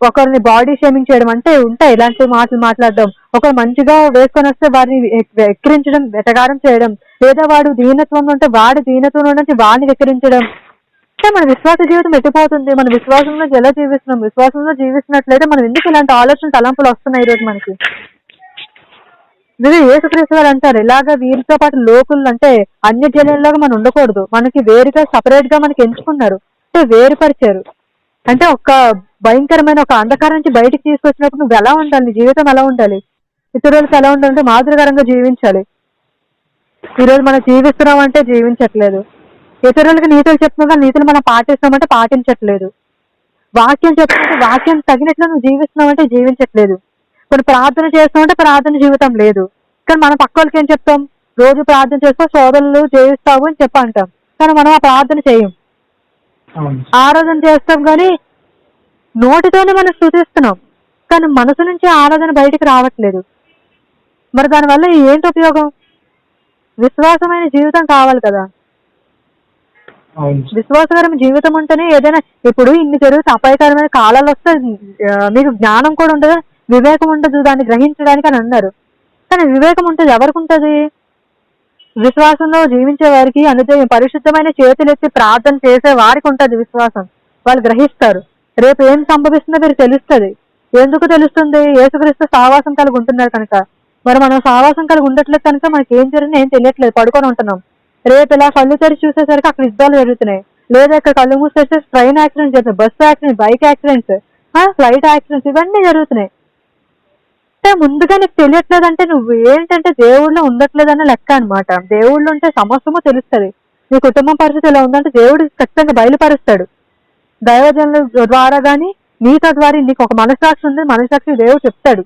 ఒకరిని బాడీ షేమింగ్ చేయడం, అంటే ఉంటాయి ఇలాంటి మాటలు మాట్లాడడం. ఒకరు మంచిగా వేసుకొని వస్తే వారిని వెక్కిరించడం, వెటకారం చేయడం, లేదా వాడు దీనత్వంలో ఉంటే వాడి దీనత్వంలో నుంచి వాడిని వెక్కిరించడం. అంటే మన విశ్వాస జీవితం ఎట్టిపోతుంది? మన విశ్వాసంలో ఎలా జీవిస్తున్నాం? విశ్వాసంలో జీవిస్తున్నట్లయితే మనం ఎందుకు ఇలాంటి ఆలోచన తలంపులు వస్తున్నాయి ఈరోజు మనకి? యేసుక్రీస్తు గారు అంటారు ఇలాగా వీరితో పాటు లోకులు అంటే అన్ని జనుల్లాగా మనం ఉండకూడదు, మనకి వేరుగా సపరేట్ గా మనకి ఎంచుకున్నారు, అంటే వేరుపరిచారు. అంటే ఒక భయంకరమైన ఒక అంధకారం నుంచి బయటికి తీసుకొచ్చినప్పుడు నువ్వు ఎలా ఉండాలి? నీ జీవితం ఎలా ఉండాలి? ఇతరులకు ఎలా ఉండాలంటే మాదిరికరంగా జీవించాలి. ఈరోజు మనం జీవిస్తున్నాం అంటే జీవించట్లేదు. ఇతరులకు నీతులు చెప్తున్నాం కానీ నీతులు మనం పాటిస్తున్నామంటే పాటించట్లేదు. వాక్యం చెప్తుంటే వాక్యం తగినట్లు నువ్వు జీవిస్తున్నామంటే జీవించట్లేదు. కొన్ని ప్రార్థన చేస్తామంటే ప్రార్థన జీవితం లేదు. కానీ మనం పక్క వాళ్ళకి ఏం చెప్తాం? రోజు ప్రార్థన చేస్తూ సోదరులు చేయిస్తావు అని చెప్పి అంటాం, కానీ మనం ఆ ప్రార్థన చేయం. ఆరాధన చేస్తాం కానీ నోటితోనే మనం స్తుతిస్తున్నాం, కానీ మనసు నుంచి ఆరాధన బయటికి రావట్లేదు. మరి దానివల్ల ఏంటి ఉపయోగం? విశ్వాసమైన జీవితం కావాలి కదా. విశ్వాసకరమైన జీవితం ఉంటేనే ఏదైనా, ఇప్పుడు ఇన్ని జరుగుతుంది అపాయకరమైన కాలాలు వస్తే మీకు జ్ఞానం కూడా ఉండదు, వివేకం ఉండదు దాన్ని గ్రహించడానికి అని అన్నారు. కానీ వివేకం ఉంటుంది ఎవరికి ఉంటుంది? విశ్వాసంలో జీవించే వారికి, అనుదయం పరిశుద్ధమైన చేతులెత్తి ప్రార్థన చేసే వారికి ఉంటుంది విశ్వాసం. వాళ్ళు గ్రహిస్తారు రేపు ఏం సంభవిస్తుందో వీరికి తెలుస్తుంది. ఎందుకు తెలుస్తుంది? యేసుక్రీస్తు సావాసం కలిగి ఉంటున్నారు కనుక. మరి మనం సావాసం కలిగి ఉండట్లేదు కనుక మనకి ఏం జరిగిందో ఏం తెలియట్లేదు, పడుకొని ఉంటున్నాం. రేపు ఇలా కళ్ళు తెరిచి చూసేసరికి అక్కడ యుద్ధాలు జరుగుతున్నాయి, లేదా ఇక్కడ కళ్ళు మూసేస్తే ట్రైన్ యాక్సిడెంట్స్ జరుగుతున్నాయి, bus accidents, bike accidents, flight accidents, ఇవన్నీ జరుగుతున్నాయి. అంటే ముందుగా నీకు తెలియట్లేదంటే నువ్వు ఏంటంటే దేవుళ్ళు ఉండట్లేదన్న లెక్క అనమాట. దేవుళ్ళు ఉంటే సమస్తము తెలుస్తుంది. నీ కుటుంబం పరిస్థితి ఎలా ఉందంటే దేవుడు ఖచ్చితంగా బయలుపరుస్తాడు దైవజనుల ద్వారా. కానీ నీతో ద్వారా నీకు ఒక మనస్సాక్షి ఉంది, మనస్సాక్షి దేవుడు చెప్తాడు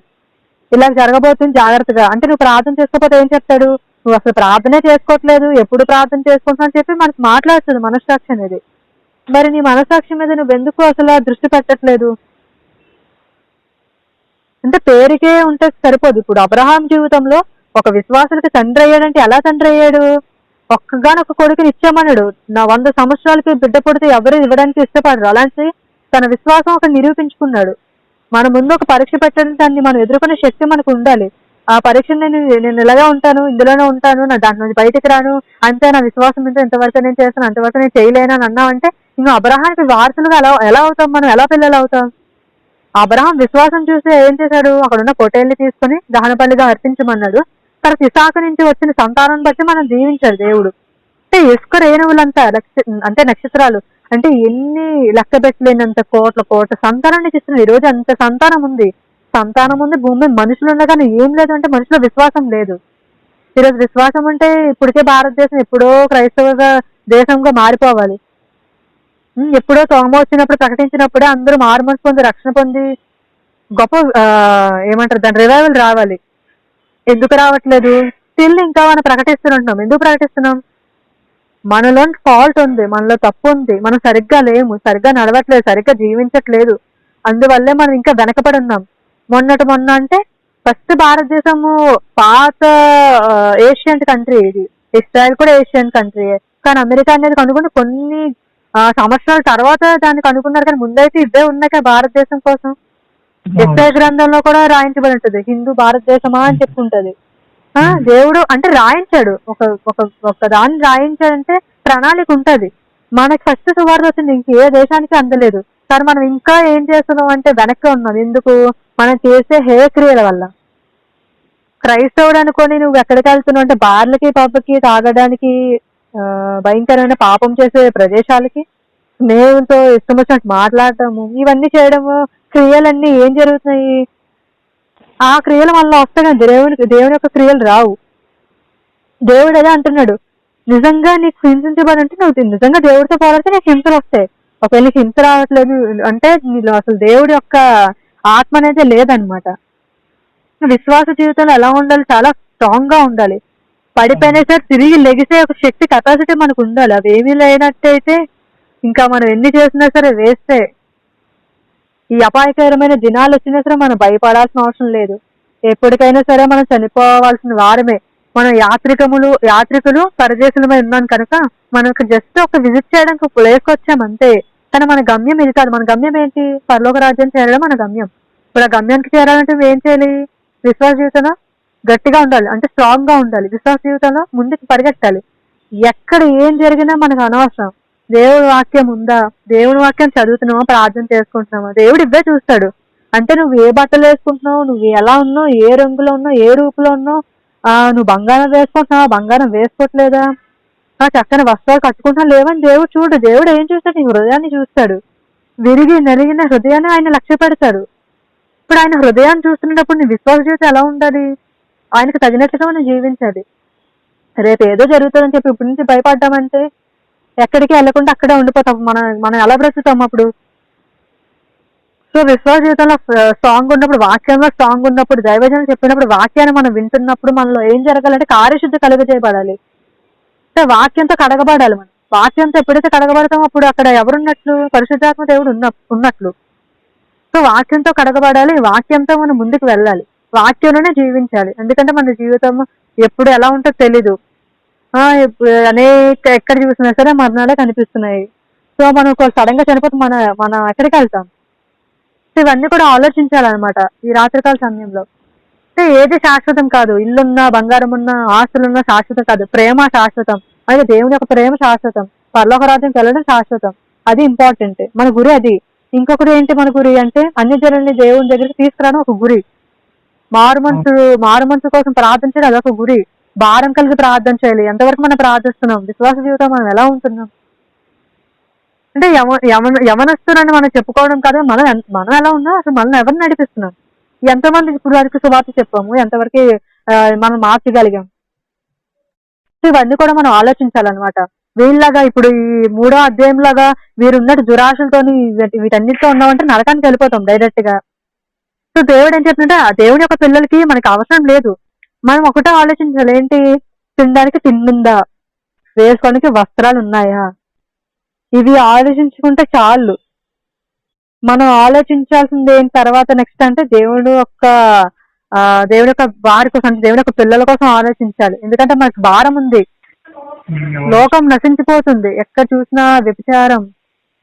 ఇలా జరగబోతుంది జాగ్రత్తగా. అంటే నువ్వు ప్రార్థన చేసుకోకపోతే ఏం చెప్తాడు? నువ్వు అసలు ప్రార్థనే చేసుకోవట్లేదు, ఎప్పుడు ప్రార్థన చేసుకుంటున్నావు అని చెప్పి మనకు మాట్లాడుతుంది మనస్సాక్షి అనేది. మరి నీ మనస్సాక్షి మీద నువ్వు ఎందుకు అసలు దృష్టి పెట్టట్లేదు? అంటే పేరుకే ఉంటే సరిపోదు. ఇప్పుడు అబ్రహాం జీవితంలో ఒక విశ్వాసులకి తండ్రి అయ్యాడంటే ఎలా తండ్రి అయ్యాడు? ఒక్కగానొక్క కొడుకుని ఇచ్చామన్నాడు. నా 100 సంవత్సరాలకి బిడ్డ పుడితే ఎవరు ఇవ్వడానికి ఇష్టపడరు. అలాంటి తన విశ్వాసం ఒక నిరూపించుకున్నాడు. మన ముందు ఒక పరీక్ష పెట్టడానికి దాన్ని మనం ఎదుర్కొనే శక్తి మనకు ఉండాలి. ఆ పరీక్ష నేను ఇలాగే ఉంటాను, ఇందులోనే ఉంటాను, నా దాని నుంచి బయటకు రాను, అంతే నా విశ్వాసం మీద ఎంతవరకు నేను చేస్తాను అంతవరకు నేను చేయలేను అని అన్నామంటే ఇంకా అబ్రహాంకి వారసులుగా ఎలా అవుతాం? మనం ఎలా పిల్లలు అవుతాం? అబ్రహాం విశ్వాసం చూసి ఏం చేశాడు? అక్కడున్న పొటేల్ని తీసుకుని దహనబలిగా అర్పించమన్నాడు. తర్వాత ఇసాకు నుంచి వచ్చిన సంతానం బట్టి మనం జీవించాడు దేవుడు. అంటే ఇసుక రేణువులంతా అంటే నక్షత్రాలు అంటే ఎన్ని లెక్క పెట్టలేనంత కోట్ల సంతానాన్ని ఇస్తున్నాడు. ఈ రోజు అంత సంతానం ఉంది భూమి మీద మనుషులు ఉండగానే ఏం లేదు అంటే మనుషుల విశ్వాసం లేదు. ఈరోజు విశ్వాసం అంటే ఇప్పటికే భారతదేశం ఎప్పుడో క్రైస్తవ దేశంగా మారిపోవాలి. ఎప్పుడో తోమ వచ్చినప్పుడు ప్రకటించినప్పుడే అందరూ మారుమనసు పొంది రక్షణ పొంది గొప్ప ఏమంటారు దాని రివైవల్ రావాలి. ఎందుకు రావట్లేదు? స్టిల్ ఇంకా మనం ప్రకటిస్తుంటున్నాం. ఎందుకు ప్రకటిస్తున్నాం? మనలో ఫాల్ట్ ఉంది, మనలో తప్పు ఉంది, మనం సరిగ్గా లేము, సరిగ్గా నడవట్లేదు, సరిగ్గా జీవించట్లేదు. అందువల్లే మనం ఇంకా వెనకబడి ఉన్నాం. మొన్న అంటే ఫస్ట్ భారతదేశము పాత ఏషియన్ కంట్రీ, ఇది ఇస్రాయల్ కూడా ఏషియన్ కంట్రీయే. కానీ అమెరికా అనేది కనుగొని కొన్ని సంవత్సరాల తర్వాత దానికి అనుకున్నారు. కానీ ముందైతే ఇవే ఉన్నాయి కదా భారతదేశం కోసం. ఎస్ఐ గ్రంథంలో కూడా రాయించబడి ఉంటుంది, హిందూ భారతదేశమా అని చెప్పుకుంటది. దేవుడు అంటే రాయించాడు, ఒక దాన్ని రాయించాడంటే ప్రణాళిక ఉంటది. మనకి ఫస్ట్ సువార్త వచ్చింది, ఇంకే దేశానికి అందలేదు. కానీ మనం ఇంకా ఏం చేస్తున్నాం అంటే వెనక్కి ఉన్నాం. ఎందుకు? మనం చేసే హేయక్రియల వల్ల. క్రైస్తవుడు అనుకొని నువ్వు ఎక్కడికి వెళ్తున్నావు అంటే బార్లకి పబ్కి తాగడానికి, భయంకరమైన పాపం చేసే ప్రదేశాలకి, స్నేహితులతో ఇష్టం వచ్చినట్టు మాట్లాడటము, ఇవన్నీ చేయడము, క్రియలన్నీ ఏం జరుగుతున్నాయి? ఆ క్రియలు మనలో వస్తాయి కానీ దేవుని యొక్క క్రియలు రావు. దేవుడు అదే అంటున్నాడు, నిజంగా నీకు హింసించబడి అంటే నువ్వు నిజంగా దేవుడితో పోరాడితే నీకు హింసలు వస్తాయి. ఒకవేళ నీకు హింస రావట్లేదు అంటే నీలో అసలు దేవుడి యొక్క ఆత్మ అనేది లేదనమాట. విశ్వాస జీవితంలో ఎలా ఉండాలి? చాలా స్ట్రాంగ్ గా ఉండాలి. పడిపోయినా సరే తిరిగి లెగిసే ఒక శక్తి, కెపాసిటీ మనకు ఉండాలి. అవి ఏమీ లేనట్టయితే ఇంకా మనం ఎన్ని చేసినా సరే వేస్తే. ఈ అపాయకరమైన దినాలు వచ్చినా సరే మనం భయపడాల్సిన అవసరం లేదు. ఎప్పటికైనా సరే మనం చనిపోవాల్సిన వారమే. మనం యాత్రికులు పరదేశులమై ఉన్నాం కనుక మనకు జస్ట్ ఒక విజిట్ చేయడానికి ఒక ప్లేస్కి వచ్చాం అంతే. కానీ మన గమ్యం ఇది కాదు. మన గమ్యం ఏంటి? పరలోక రాజ్యం చేరడం మన గమ్యం. ఇప్పుడు ఆ గమ్యానికి చేరాలంటే నువ్వు ఏం చేయాలి? విశ్వాస జీవితంలో గట్టిగా ఉండాలి, అంటే స్ట్రాంగ్ గా ఉండాలి. విశ్వాస జీవితంలో ముందుకు పరిగెట్టాలి. ఎక్కడ ఏం జరిగినా మనకు అనవసరం. దేవుడి వాక్యం ఉందా? దేవుడి వాక్యం చదువుతున్నావా? ప్రార్థన చేసుకుంటున్నావా? దేవుడు ఇవే చూస్తాడు. అంటే నువ్వు ఏ బట్టలు వేసుకుంటున్నావు, నువ్వు ఎలా ఉన్నావు, ఏ రంగులో ఉన్నావు, ఏ రూపులో ఉన్నావు, నువ్వు బంగారం వేసుకుంటున్నావా, బంగారం వేసుకోవట్లేదా, చక్కని వస్త్రాలు కట్టుకుంటున్నా లేవని దేవుడు చూడు. దేవుడు ఏం చూస్తాడు? నీ హృదయాన్ని చూస్తాడు. విరిగి నలిగిన హృదయాన్ని ఆయన లక్ష్య పెడతాడు. ఇప్పుడు ఆయన హృదయాన్ని చూస్తున్నప్పుడు నీ విశ్వాస జీవితం ఎలా ఉండాలి? ఆయనకు తగినట్లుగా మనం జీవించాలి. రేపు ఏదో జరుగుతుందని చెప్పి ఇప్పటి నుంచి భయపడ్డామంటే ఎక్కడికి వెళ్లకుండా అక్కడే ఉండిపోతాం. మనం ఎలా బ్రతుకుతాం అప్పుడు? సో విశ్వాస జీవితంలో స్ట్రాంగ్ ఉన్నప్పుడు, వాక్యంలో స్ట్రాంగ్ ఉన్నప్పుడు, దైవజనం చెప్పినప్పుడు, వాక్యాన్ని మనం వింటున్నప్పుడు మనలో ఏం జరగాలంటే కార్యశుద్ధి కలుగజేయబడాలి. అంటే వాక్యంతో కడగబడాలి. మనం వాక్యంతో ఎప్పుడైతే కడగబడతామో అప్పుడు అక్కడ ఎవరున్నట్లు? పరిశుద్ధాత్మ దేవుడు ఉన్నట్లు. సో వాక్యంతో కడగబడాలి, వాక్యంతో మనం ముందుకు వెళ్ళాలి, వాక్యంలోనే జీవించాలి. ఎందుకంటే మన జీవితం ఎప్పుడు ఎలా ఉంటుందో తెలీదు. అనేక ఎక్కడ చూసినా సరే మరణాలే కనిపిస్తున్నాయి. సో మనం సడన్ గా చనిపోతే మనం ఎక్కడికి వెళ్తాం? ఇవన్నీ కూడా ఆలోచించాలన్నమాట ఈ రాత్రికాల సమయంలో. అంటే ఏది శాశ్వతం కాదు. ఇల్లున్నా, బంగారం ఉన్నా, ఆస్తులున్నా శాశ్వతం కాదు. ప్రేమ శాశ్వతం. అయితే దేవుని యొక్క ప్రేమ శాశ్వతం. పరలోక రాజ్యంకి వెళ్ళడం శాశ్వతం. అది ఇంపార్టెంట్. మన గురి అది. ఇంకొకటి ఏంటి మన గురి అంటే అన్ని జనుల్ని దేవుని దగ్గరికి తీసుకురావడం ఒక గురి. మారుమనసు కోసం ప్రార్థించడం అదొక గురి. భారం కలిగి ప్రార్థన చేయాలి. ఎంతవరకు మనం ప్రార్థిస్తున్నాం? విశ్వాస జీవితం మనం ఎలా ఉంటున్నాం? అంటే యవనస్తులని మనం చెప్పుకోవడం కాదు, మనం ఎలా ఉన్నా అసలు మనం ఎవరిని నడిపిస్తున్నాం? ఎంతమందికి ఇప్పుడు వరకు సువార్త చెప్పాము? ఎంతవరకు మనం మార్చగలిగాం? ఇవన్నీ కూడా మనం ఆలోచించాలన్నమాట. వీళ్ళలాగా ఇప్పుడు ఈ 3వ అధ్యాయం లాగా వీరున్నట్టు దురాశలతోని వీటన్నిటితో ఉన్నామంటే నరకానికి వెళ్ళిపోతాం డైరెక్ట్ గా. సో దేవుడు ఏం చెప్తుంటే ఆ దేవుడి యొక్క పిల్లలకి మనకి అవసరం లేదు. మనం ఒకటే ఆలోచించాలి, ఏంటి? తినడానికి తిండుందా, వేసుకోవడానికి వస్త్రాలు ఉన్నాయా, ఇవి ఆలోచించుకుంటే చాలు. మనం ఆలోచించాల్సింది ఏంటి తర్వాత నెక్స్ట్ అంటే దేవుడి యొక్క వారి కోసం, దేవుడి యొక్క పిల్లల కోసం ఆలోచించాలి. ఎందుకంటే మనకు భారం ఉంది. లోకం నశించిపోతుంది. ఎక్కడ చూసినా వ్యభిచారం,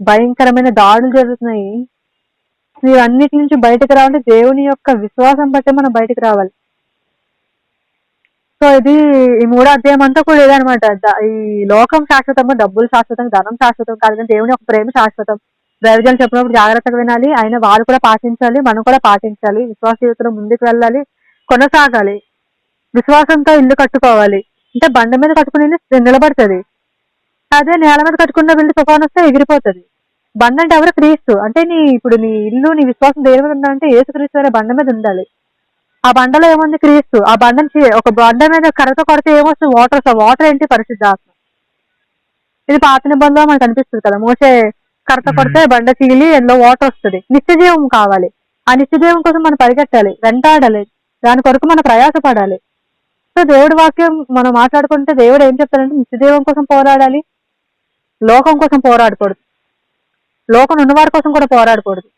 భయంకరమైన దాడులు జరుగుతున్నాయి. ఇవన్నిటి నుంచి బయటకు రావాలంటే దేవుని యొక్క విశ్వాసం బట్టి మనం బయటకు రావాలి. సో ఇది ఈ 3వ అధ్యాయం అంతా కూడా ఇదనమాట. ఈ లోకం శాశ్వతము, డబ్బులు శాశ్వతం, ధనం శాశ్వతం కాదు, కానీ దేవుని యొక్క ప్రేమ శాశ్వతం. దైవజనం చెప్పినప్పుడు జాగ్రత్తగా వినాలి. ఆయన వారు కూడా పాటించాలి, మనం కూడా పాటించాలి. విశ్వాస జీవితంలో ముందుకు వెళ్ళాలి, కొనసాగాలి. విశ్వాసంతో ఇల్లు కట్టుకోవాలి. అంటే బండ మీద కట్టుకుని నిలబడుతుంది. అదే నేల మీద కట్టుకున్న వెళ్ళి తుఫాను వస్తే ఎగిరిపోతుంది. బండ అంటే ఎవరు? క్రీస్తు. అంటే ఇప్పుడు నీ ఇల్లు, నీ విశ్వాసం దేని మీద ఉండాలంటే యేసుక్రీస్తు అనే బండ మీద ఉండాలి. ఆ బండలో ఏముంది? క్రీస్తు. ఆ బండని ఒక బండ మీద కర్రతో కొడితే ఏమొస్తుంది? వాటర్. వాటర్ ఏంటి? పరిశుద్ధాత్మ. ఇది పాత నిబంధనలో మనకు అనిపిస్తుంది కదా, మోసే కర్రతో కొడితే బండ చీలి ఎందులో వాటర్ వస్తుంది. నిత్యజీవం కావాలి. ఆ నిత్యజీవం కోసం మనం పరిగెట్టాలి, వెంటాడాలి, దాని కొరకు మనం ప్రయాసపడాలి. సో దేవుడి వాక్యం మనం మాట్లాడుకుంటే దేవుడు ఏం చెప్తాడంటే నిత్యజీవం కోసం పోరాడాలి, లోకం కోసం పోరాడకూడదు, లోకం ఉన్నవారి కోసం కూడా పోరాడకూడదు,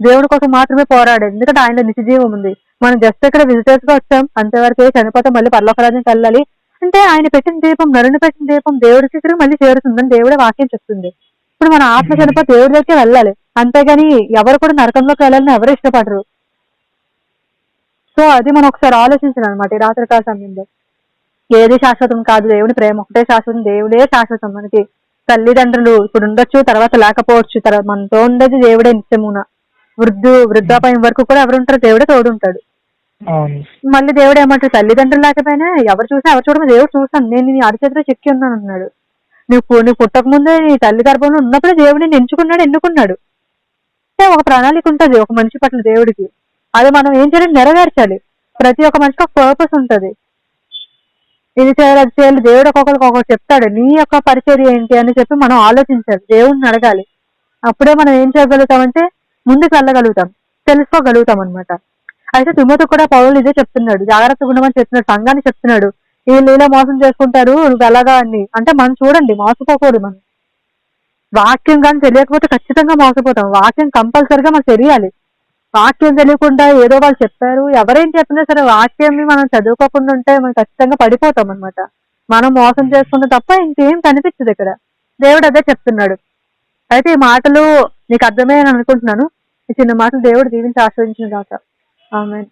దేవుడి కోసం మాత్రమే పోరాడేది. ఎందుకంటే ఆయనలో నిత్యజీవం ఉంది. మనం జస్ట్ ఇక్కడ విజిటర్స్ గా వచ్చాం అంతవరకే, చనిపోతే మళ్ళీ పరలోకరాజ్యానికి వెళ్ళాలి అంటే ఆయన పెట్టిన దీపం, నరుని పెట్టిన దీపం దేవుడి దగ్గర మళ్ళీ చేరుతుందని దేవుడే వాక్యం చెప్తుంది. ఇప్పుడు మన ఆత్మ చనిపోతే దేవుడి దగ్గరికి వెళ్ళాలి, అంతేగాని ఎవరు కూడా నరకంలోకి వెళ్ళాలని ఎవరు ఇష్టపడరు. సో అది మనం ఒకసారి ఆలోచించాలన్నమాట ఈ రాత్రికాల సమయంలో. ఏది శాశ్వతం కాదు, దేవుని ప్రేమ ఒకటే శాశ్వతం, దేవుడే శాశ్వతం. మనకి తల్లిదండ్రులు ఇప్పుడు ఉండొచ్చు, తర్వాత లేకపోవచ్చు, తర్వాత మనతో ఉండేది దేవుడే నిత్యమున. వృద్ధాపాయం వరకు కూడా ఎవరు ఉంటారు? దేవుడే తోడుంటాడు. మళ్ళీ దేవుడు ఏమంటాడు? తల్లిదండ్రులు లేకపోయినా ఎవరు చూడమో దేవుడు చూస్తాను, నేను నీ అరిచేతిలో చెక్కి ఉన్నాను అన్నాడు. నువ్వు పుట్టక ముందే నీ తల్లి గర్భంలో ఉన్నప్పుడే దేవుడు నేను ఎన్నుకున్నాడు. ఒక ప్రణాళిక ఉంటుంది ఒక మనిషి పట్ల దేవుడికి. అది మనం ఏం చేయాలి? నెరవేర్చాలి. ప్రతి ఒక్క మనిషికి ఒక పర్పస్ ఉంటుంది. ఇది చేయాలి, అది చేయాలి. దేవుడు ఒక్కొక్కరికి చెప్తాడు నీ యొక్క పరిచర్య ఏంటి అని చెప్పి మనం ఆలోచించాలి, దేవుడిని అడగాలి. అప్పుడే మనం ఏం చేయగలుగుతామంటే ముందుకు వెళ్ళగలుగుతాం, తెలుసుకోగలుగుతాం అనమాట. అయితే తిమోతికి కూడా పౌలు ఇదే చెప్తున్నాడు, జాగ్రత్తగా ఉండమని చెప్తున్నాడు, సంఘాన్ని చెప్తున్నాడు. వీళ్ళు ఇలా మోసం చేసుకుంటారు, నువ్వు ఎలాగా అని. అంటే మనం చూడండి, మోసపోకూడదు. మనం వాక్యం కానీ తెలియకపోతే ఖచ్చితంగా మోసపోతాం. వాక్యం కంపల్సరిగా మనకు తెలియాలి. వాక్యం తెలియకుండా ఏదో వాళ్ళు చెప్పారు, ఎవరేం చెప్పినా సరే వాక్యాన్ని మనం చదువుకోకుండా ఉంటే మనం ఖచ్చితంగా పడిపోతాం అనమాట. మనం మోసం చేసుకుంటే తప్ప ఇంకేం కనిపించదు ఇక్కడ. దేవుడు అదే చెప్తున్నాడు. అయితే ఈ మాటలు నీకు అర్థమయ్యని అనుకుంటున్నాను. ఈ చిన్న మాటలు దేవుడు దీవించి ఆస్వాదించిన దాకా. ఆమేన్.